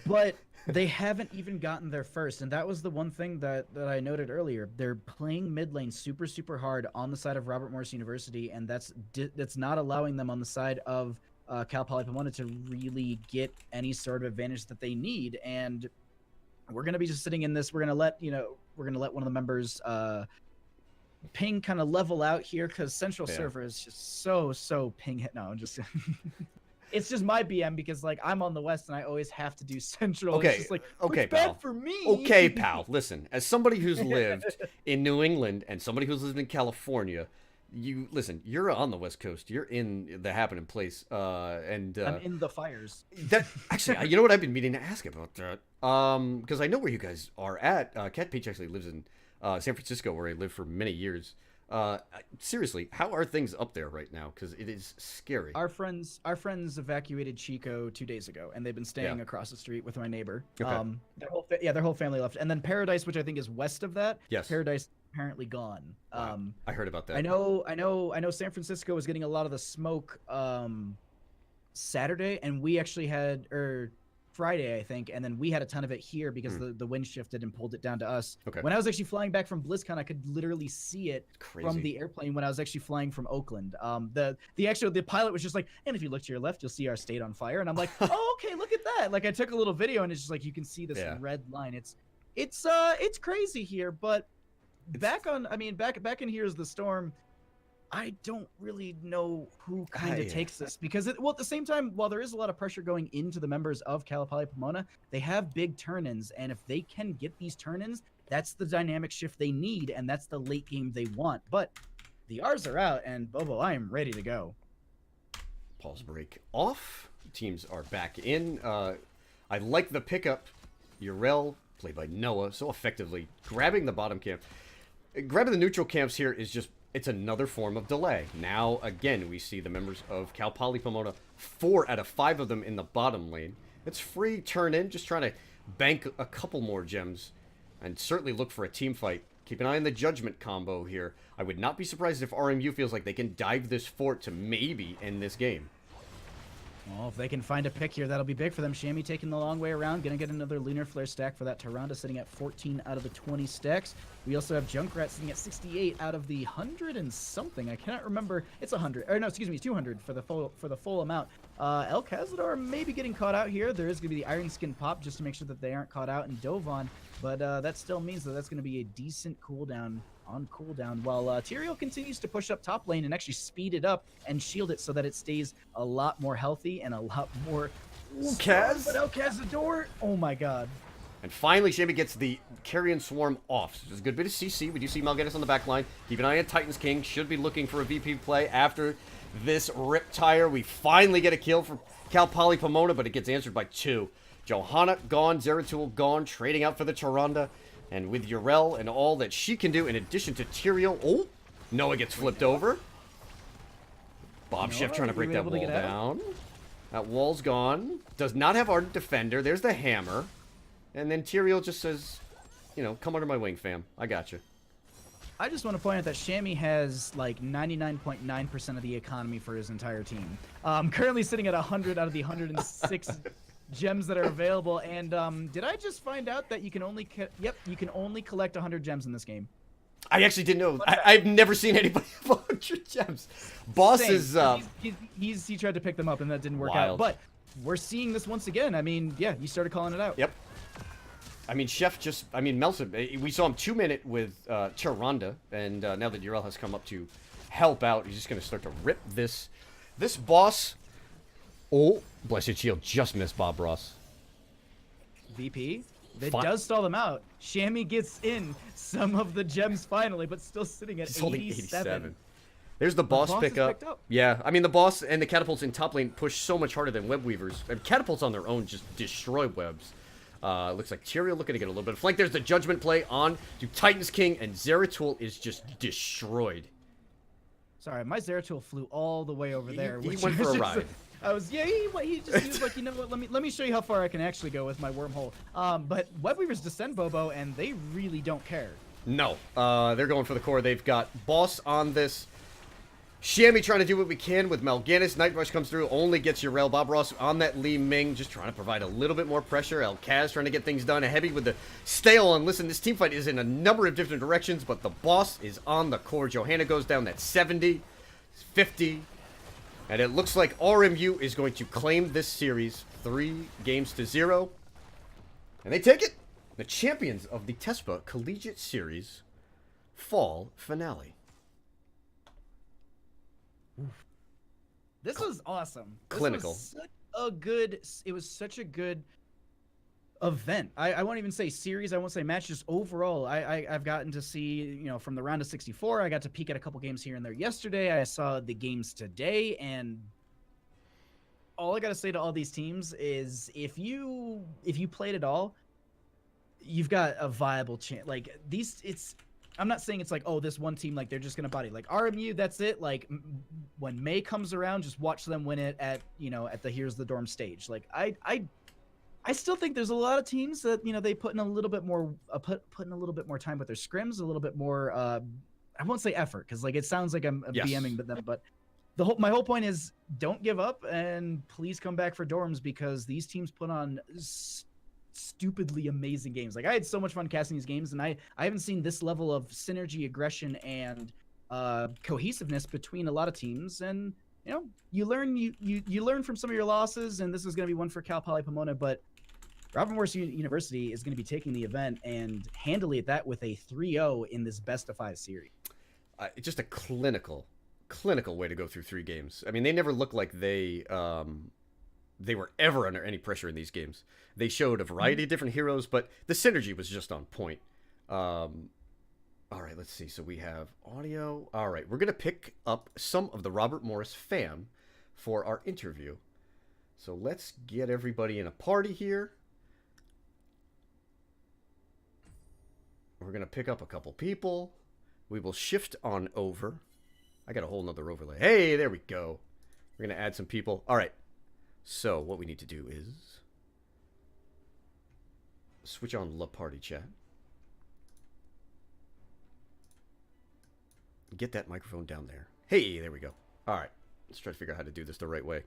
But They haven't even gotten there first, and that was the one thing that I noted earlier. They're playing mid lane super super hard on the side of Robert Morris University, and that's not allowing them on the side of Cal Poly Pomona to really get any sort of advantage that they need. And we're gonna be just sitting in this. We're gonna let one of the members ping kind of level out here because Central server is just so ping hit. No, I'm just. It's just my BM because like I'm on the west and I always have to do central. Okay, it's just like, okay, it's pal. bad for me. Okay, pal. Listen, as somebody who's lived in New England and somebody who's lived in California, you're on the West Coast. You're in the happening place, and I'm in the fires. that actually, you know what I've been meaning to ask about that, because I know where you guys are at. Cat Peach actually lives in San Francisco, where I lived for many years. Seriously, how are things up there right now? Because it is scary. Our friends evacuated Chico 2 days ago, and they've been staying across the street with my neighbor. Okay. Their whole family left, and then Paradise, which I think is west of that. Yes. Paradise apparently gone. Wow. I heard about that. I know. San Francisco was getting a lot of the smoke Saturday, and we actually had Friday, I think, and then we had a ton of it here because the wind shifted and pulled it down to us. Okay. When I was actually flying back from BlizzCon, I could literally see it from the airplane when I was actually flying from Oakland. The pilot was just like, and if you look to your left, you'll see our state on fire. And I'm like, oh, okay, look at that. Like I took a little video and it's just like you can see this red line. It's crazy here, but back in Here's the Storm. I don't really know who kind of takes this because at the same time, while there is a lot of pressure going into the members of Cal Poly Pomona, they have big turn-ins, and if they can get these turn-ins, that's the dynamic shift they need, and that's the late game they want. But the R's are out, and Bobo, I am ready to go. Pause break off. Teams are back in. I like the pickup. Urel, played by Noah, so effectively grabbing the bottom camp. Grabbing the neutral camps here is just, it's another form of delay. Now, again, we see the members of Cal Poly Pomona, 4 out of 5 of them in the bottom lane. It's free turn in, just trying to bank a couple more gems and certainly look for a team fight. Keep an eye on the judgment combo here. I would not be surprised if RMU feels like they can dive this fort to maybe end this game. Well, if they can find a pick here, that'll be big for them. Shammy taking the long way around. Going to get another Lunar Flare stack for that. Tyrande sitting at 14 out of the 20 stacks. We also have Junkrat sitting at 68 out of the 100 and something. I cannot remember. It's 100. Or no, excuse me, 200 for the full amount. El Cazador maybe getting caught out here. There is going to be the Iron Skin pop just to make sure that they aren't caught out in Dovon. But that still means that that's going to be a decent cooldown on cooldown while Tyrael continues to push up top lane and actually speed it up and shield it so that it stays a lot more healthy and a lot more Kaz? But El Cazador, oh my god. And finally, Shammy gets the Carrion Swarm off. So there's a good bit of CC. We do see Malgeddis on the back line. Keep an eye on Titans King. Should be looking for a VP play after this Rip Tire. We finally get a kill for Cal Poly Pomona, but it gets answered by 2. Johanna gone, Zeratul gone, trading out for the Tyrande. And with Urel and all that she can do, in addition to Tyrael, oh, Noah gets flipped over. Bob Chef trying to break that wall down. That wall's gone. Does not have Ardent Defender. There's the hammer. And then Tyrael just says, you know, come under my wing, fam. I got you. I just want to point out that Shammy has like 99.9% of the economy for his entire team. Currently sitting at 100 out of the 106 gems that are available. And did I just find out that you can only you can only collect 100 gems in this game? I actually didn't know. I've never seen anybody have 100 gems. Boss is he tried to pick them up and that didn't work out. But we're seeing this once again. I mean, yeah, you started calling it out. Yep. I mean, Chef just, I mean, Melson, we saw him 2-minute with Tyrande, and now that Urel has come up to help out, he's just going to start to rip this boss. Oh, Blessed Shield just missed Bob Ross. VP, that does stall them out. Shammy gets in some of the gems finally, but still sitting at 87. There's the boss pickup. Yeah, I mean, the boss and the catapults in top lane push so much harder than web weavers. And catapults on their own just destroy webs. Looks like Tyrael looking to get a little bit of flank. There's the judgment play on to Titans King, and Zeratul is just destroyed. Sorry, my Zeratul flew all the way over there. He went for a ride. I was he was like, you know what, let me show you how far I can actually go with my wormhole. But web weavers descend Bobo, and they really don't care. No, they're going for the core. They've got boss on this. Shammy trying to do what we can with Mal'Ganis. Night Rush comes through, only gets your rail. Bob Ross on that Li Ming, just trying to provide a little bit more pressure. El Kaz trying to get things done. Heavy with the stale. And listen, this team fight is in a number of different directions, but the boss is on the core. Johanna goes down that 70, 50, and it looks like RMU is going to claim this series 3-0. And they take it. The champions of the TESPA Collegiate Series Fall Finale. This was awesome. Clinical. It was such a good event. I won't even say series. I won't say match. Just overall, I've gotten to see, from the round of 64. I got to peek at a couple games here and there yesterday. I saw the games today, and all I got to say to all these teams is if you played it all, you've got a viable chance. Like I'm not saying it's like, oh, this one team, like, they're just going to body. Like, RMU, that's it. Like, when May comes around, just watch them win it at the Here's the Dorm stage. Like, I still think there's a lot of teams that, they put in a little bit more, put in a little bit more time with their scrims, a little bit more, I won't say effort, because, like, it sounds like I'm BMing them, but my whole point is don't give up, and please come back for dorms, because these teams put on stupidly amazing games. Like, I had so much fun casting these games, and I haven't seen this level of synergy, aggression, and cohesiveness between a lot of teams. And you learn from some of your losses, and this is going to be one for Cal Poly Pomona, but Robert Morris University is going to be taking the event and handily at that with a 3-0 in this best of 5 series. Just a clinical way to go through 3 games. I mean, they never looked like they were ever under any pressure in these games. They showed a variety of different heroes, but the synergy was just on point. All right, let's see. So we have audio. All right, we're going to pick up some of the Robert Morris fam for our interview. So let's get everybody in a party here. We're going to pick up a couple people. We will shift on over. I got a whole nother overlay. Hey, there we go. We're going to add some people. All right. So what we need to do is switch on La Party Chat. Get that microphone down there. Hey, there we go. All right. Let's try to figure out how to do this the right way.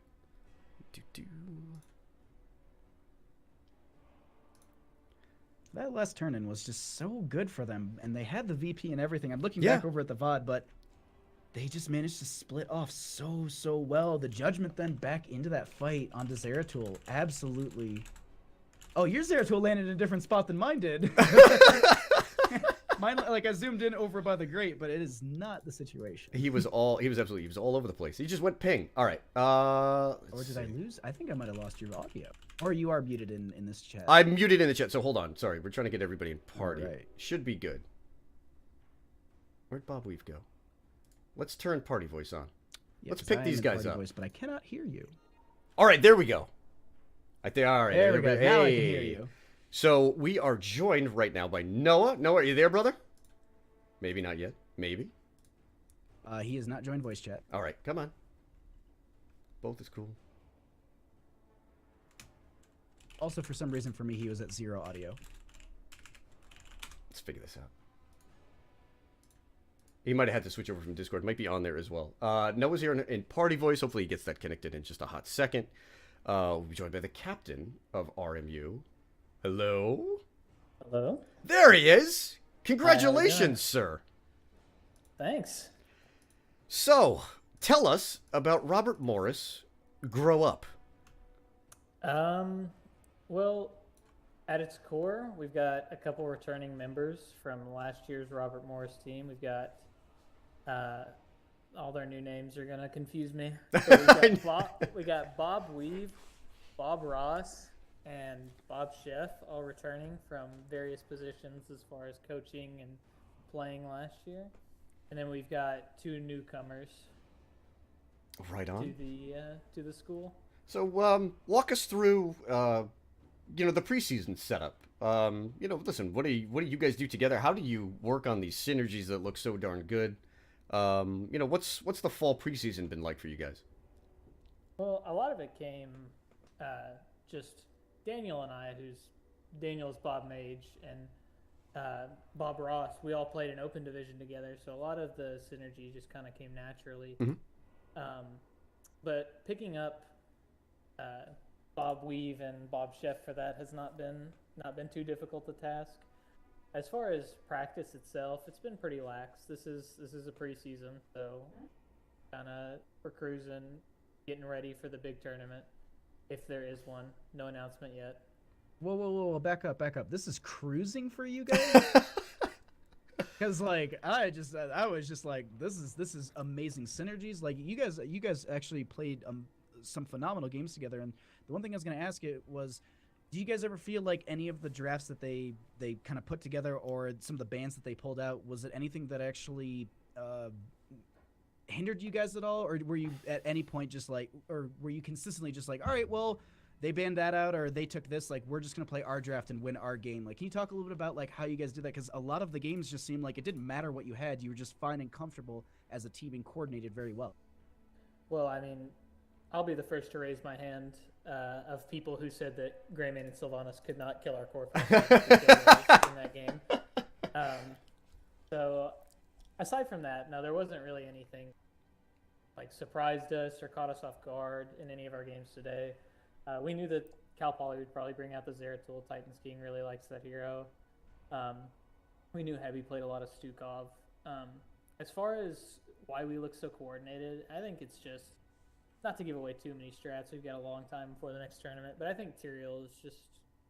That last turn-in was just so good for them, and they had the VP and everything. I'm looking back over at the VOD, but they just managed to split off so well. The Judgment then back into that fight onto Zeratul. Absolutely. Oh, your Zeratul landed in a different spot than mine did. Mine, like, I zoomed in over by the grate, but it is not the situation. He was all over the place. He just went ping. All right. Or did I lose? I think I might have lost your audio. Or you are muted in this chat. I'm muted in the chat, so hold on. Sorry, we're trying to get everybody in party. Right. Should be good. Where'd Bob Weave go? Let's turn party voice on. Yeah, let's pick these guys up. Voice, but I cannot hear you. All right, there we go. I think, all right. There we go. Now I can hear you. So we are joined right now by Noah. Noah, are you there, brother? Maybe not yet. Maybe. He has not joined voice chat. All right, come on. Both is cool. Also, for some reason, for me, he was at 0 audio. Let's figure this out. He might have had to switch over from Discord. Might be on there as well. Noah's here in party voice. Hopefully he gets that connected in just a hot second. We'll be joined by the captain of RMU. Hello? Hello? There he is! Congratulations, sir. Thanks. So, tell us about Robert Morris Grow Up. Well, at its core, we've got a couple returning members from last year's Robert Morris team. We've got all their new names are gonna confuse me. So we got Bob Weave, Bob Ross, and Bob Sheff, all returning from various positions as far as coaching and playing last year. And then we've got 2 newcomers. Right on. To the school. So, walk us through, the preseason setup. Listen, what do you guys do together? How do you work on these synergies that look so darn good? What's the fall preseason been like for you guys? Well, a lot of it came just Daniel and I, Daniel's Bob Mage, and Bob Ross, we all played an open division together, so a lot of the synergy just kind of came naturally. Hmm. Um, but picking up uh, Bob Weave and Bob Chef for that has not been too difficult a task. As far as practice itself, it's been pretty lax. This is a preseason, so kind of we're cruising, getting ready for the big tournament, if there is one. No announcement yet. Whoa! Back up, back up. This is cruising for you guys. Because like I was just like this is amazing synergies. Like you guys actually played some phenomenal games together. And the one thing I was gonna ask it was, do you guys ever feel like any of the drafts that they kind of put together or some of the bands that they pulled out, was it anything that actually hindered you guys at all, or were you at any point just like, or were you consistently just like, all right, well, they banned that out or they took this, like we're just gonna play our draft and win our game? Like, can you talk a little bit about like how you guys did that? Because a lot of the games just seemed like it didn't matter what you had, you were just fine and comfortable as a team and coordinated very well. Well, I mean, I'll be the first to raise my hand of people who said that Greymane and Sylvanas could not kill our core in that game. So aside from that, no, there wasn't really anything like surprised us or caught us off guard in any of our games today. We knew that Cal Poly would probably bring out the Zeratul. Titans King really likes that hero. We knew Heavy played a lot of Stukov. As far as why we look so coordinated, I think it's just, not to give away too many strats, we've got a long time before the next tournament, but I think Tyrael is just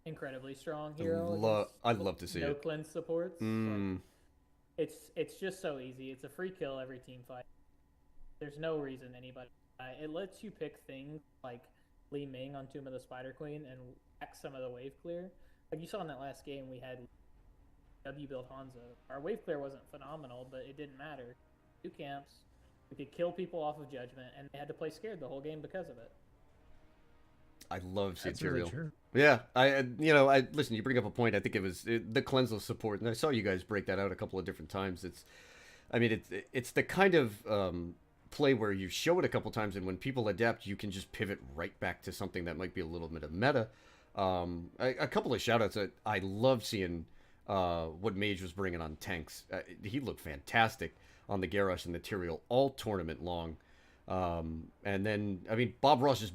incredibly strong hero. I'd love to see no it. cleanse supports. Mm. Like, it's just so easy. It's a free kill every team fight. There's no reason anybody. It lets you pick things like Li Ming on Tomb of the Spider Queen and whack some of the wave clear. Like you saw in that last game, we had W build Hanzo. Our wave clear wasn't phenomenal, but it didn't matter. 2 camps, we could kill people off of Judgment, and they had to play scared the whole game because of it. I love seeing That's really Tyrael. true. Yeah, I listen. You bring up a point. I think it was the cleanseless support, and I saw you guys break that out a couple of different times. It's the kind of play where you show it a couple times, and when people adapt, you can just pivot right back to something that might be a little bit of meta. A couple of shout outs. I love seeing what Mage was bringing on tanks. He looked fantastic on the Garrosh and the Tyrael all tournament long. And then, Bob Ross just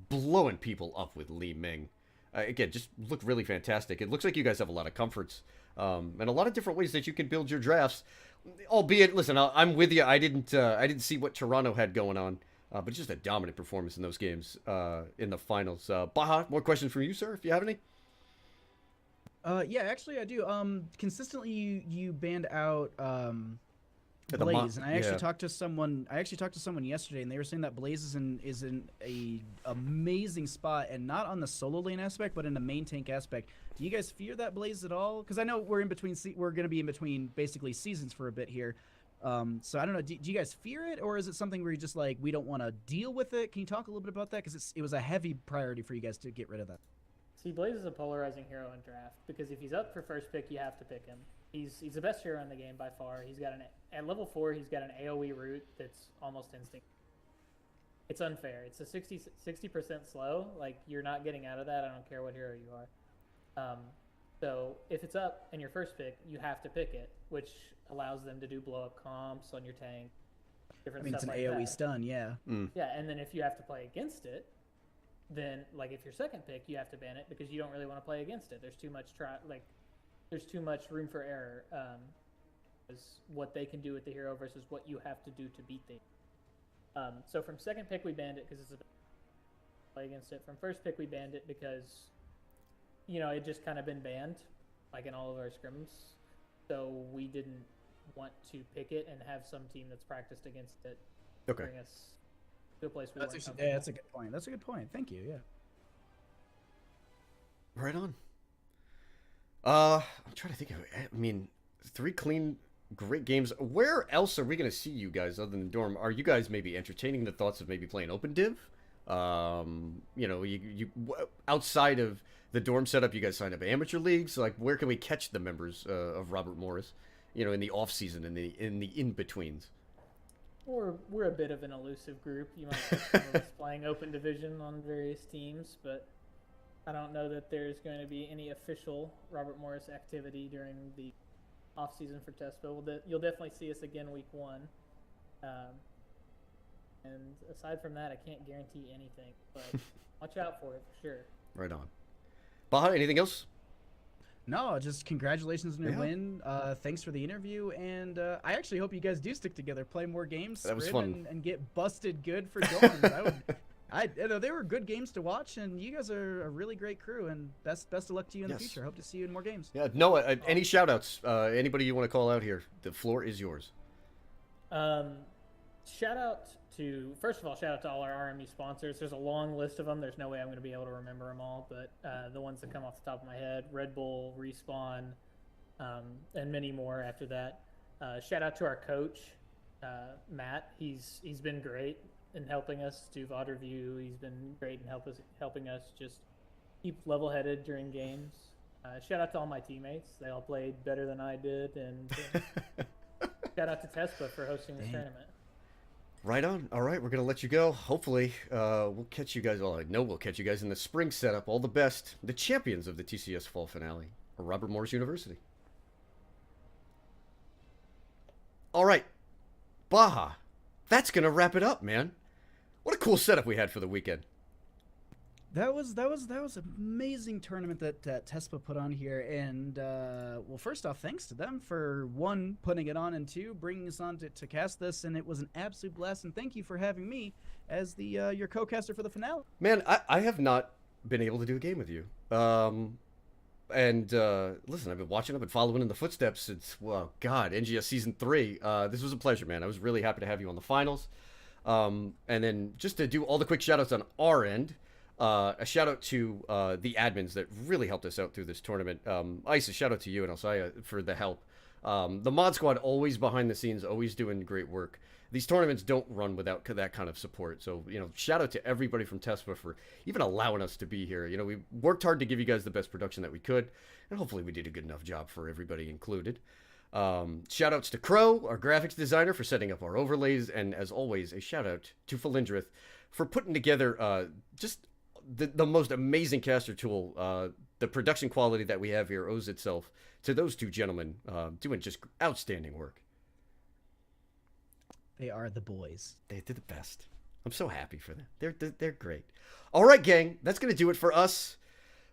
blowing people up with Li Ming. Again, just looked really fantastic. It looks like you guys have a lot of comforts and a lot of different ways that you can build your drafts. Albeit, listen, I'm with you. I didn't see what Toronto had going on, but just a dominant performance in those games in the finals. Baha, more questions from you, sir, if you have any. Yeah, actually I do. Consistently you banned out The Blaze, and I actually yeah. talked to someone. I actually talked to someone yesterday, and they were saying that Blaze is in a amazing spot, and not on the solo lane aspect, but in the main tank aspect. Do you guys fear that Blaze at all? Because I know we're in between. We're going to be in between basically seasons for a bit here. So I don't know. Do you guys fear it, or is it something where you just like we don't want to deal with it? Can you talk a little bit about that? Because it was a heavy priority for you guys to get rid of that. See, Blaze is a polarizing hero in draft because if he's up for first pick, you have to pick him. He's the best hero in the game by far. He's got at level 4, he's got an AoE root that's almost instinct. It's unfair. It's a 60% slow. Like, you're not getting out of that. I don't care what hero you are. So if it's up and your first pick, you have to pick it, which allows them to do blow up comps on your tank. Different It's an stuff like AoE that. stun, yeah. Yeah, and then if you have to play against it, then like if your second pick, you have to ban it because you don't really want to play against it. There's too much there's too much room for error. Is what they can do with the hero versus what you have to do to beat them. So from second pick we banned it because it's a play against it. From first pick we banned it because it just kind of been banned like in all of our scrims. So we didn't want to pick it and have some team that's practiced against it Okay. bring us to a place we That's weren't actually, yeah, comfortable. that's a good point. That's a good point. Thank you. Yeah. Right on. I'm trying to think of it. 3 clean, great games. Where else are we going to see you guys other than Dorm? Are you guys maybe entertaining the thoughts of maybe playing Open Div? Outside of the Dorm setup, you guys signed up amateur leagues. Like, where can we catch the members of Robert Morris? In the off season, in the in betweens. We're a bit of an elusive group. You might catch some of us playing open division on various teams, but I don't know that there's going to be any official Robert Morris activity during the off season for TESPA. You'll definitely see us again week 1. And aside from that, I can't guarantee anything, but watch out for it for sure. Right on. Baja, anything else? No, just congratulations on your Yeah. win. Thanks for the interview, and I actually hope you guys do stick together, play more games, That was scrim, fun. and get busted good for dorms. You know, they were good games to watch, and you guys are a really great crew. And best of luck to you in the Yes. future. Hope to see you in more games. Yeah, Noah, any shout-outs? Anybody you want to call out here? The floor is yours. Shout out to all our RMU sponsors. There's a long list of them. There's no way I'm going to be able to remember them all, but the ones that come off the top of my head: Red Bull, Respawn, and many more after that. Shout out to our coach, Matt. He's been great in helping us do VOD review. He's been great in helping us just keep level-headed during games. Shout out to all my teammates. They all played better than I did, and shout out to TESPA for hosting this tournament. Right on. All right, we're going to let you go. Hopefully, we'll catch you guys. Well, I know we'll catch you guys in the spring setup. All the best. The champions of the TCS Fall Finale are Robert Morris University. All right, Baja. That's going to wrap it up, man. What a cool setup we had for the weekend. That was an amazing tournament that TESPA put on here, and well, first off, thanks to them for 1, putting it on, and 2, bringing us on to cast this, and it was an absolute blast. And thank you for having me as the your co-caster for the finale. Man, I have not been able to do a game with you. And listen, I've been watching, I've been following in the footsteps since, well, God, NGS Season 3. This was a pleasure, man. I was really happy to have you on the finals. And then just to do all the quick shout-outs on our end, a shout-out to the admins that really helped us out through this tournament. Ice, a shout-out to you and Alsaya for the help. The mod squad always behind the scenes, always doing great work. These tournaments don't run without that kind of support. So, you know, shout out to everybody from TESPA for even allowing us to be here. You know, we worked hard to give you guys the best production that we could, and hopefully we did a good enough job for everybody included. Shout outs to Crow, our graphics designer, for setting up our overlays, and as always, a shout out to Philindrath for putting together just the most amazing caster tool. The production quality that we have here owes itself to those two gentlemen doing just outstanding work. They are the boys. They did the best. I'm so happy for them. They're great. All right, gang, that's gonna do it for us.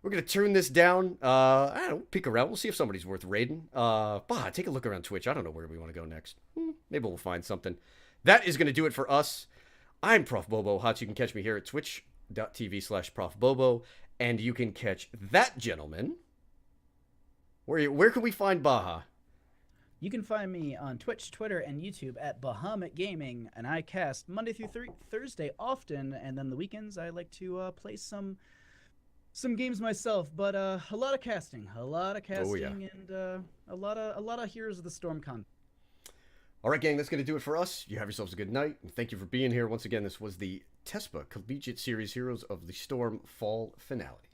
We're gonna turn this down. I don't know, peek around. We'll see if somebody's worth raiding. Take a look around Twitch. I don't know where we want to go next. Maybe we'll find something. That is gonna do it for us. I'm Prof Bobo Hotz. You can catch me here at twitch.tv/ProfBobo, and you can catch that gentleman. Where can we find Baja? You can find me on Twitch, Twitter, and YouTube at Bahamut Gaming, and I cast Monday through Thursday often, and then the weekends I like to play some games myself. But a lot of casting, Oh, yeah. and a lot of Heroes of the Storm content. All right, gang, that's going to do it for us. You have yourselves a good night, and thank you for being here. Once again, this was the TESPA Collegiate Series Heroes of the Storm Fall Finale.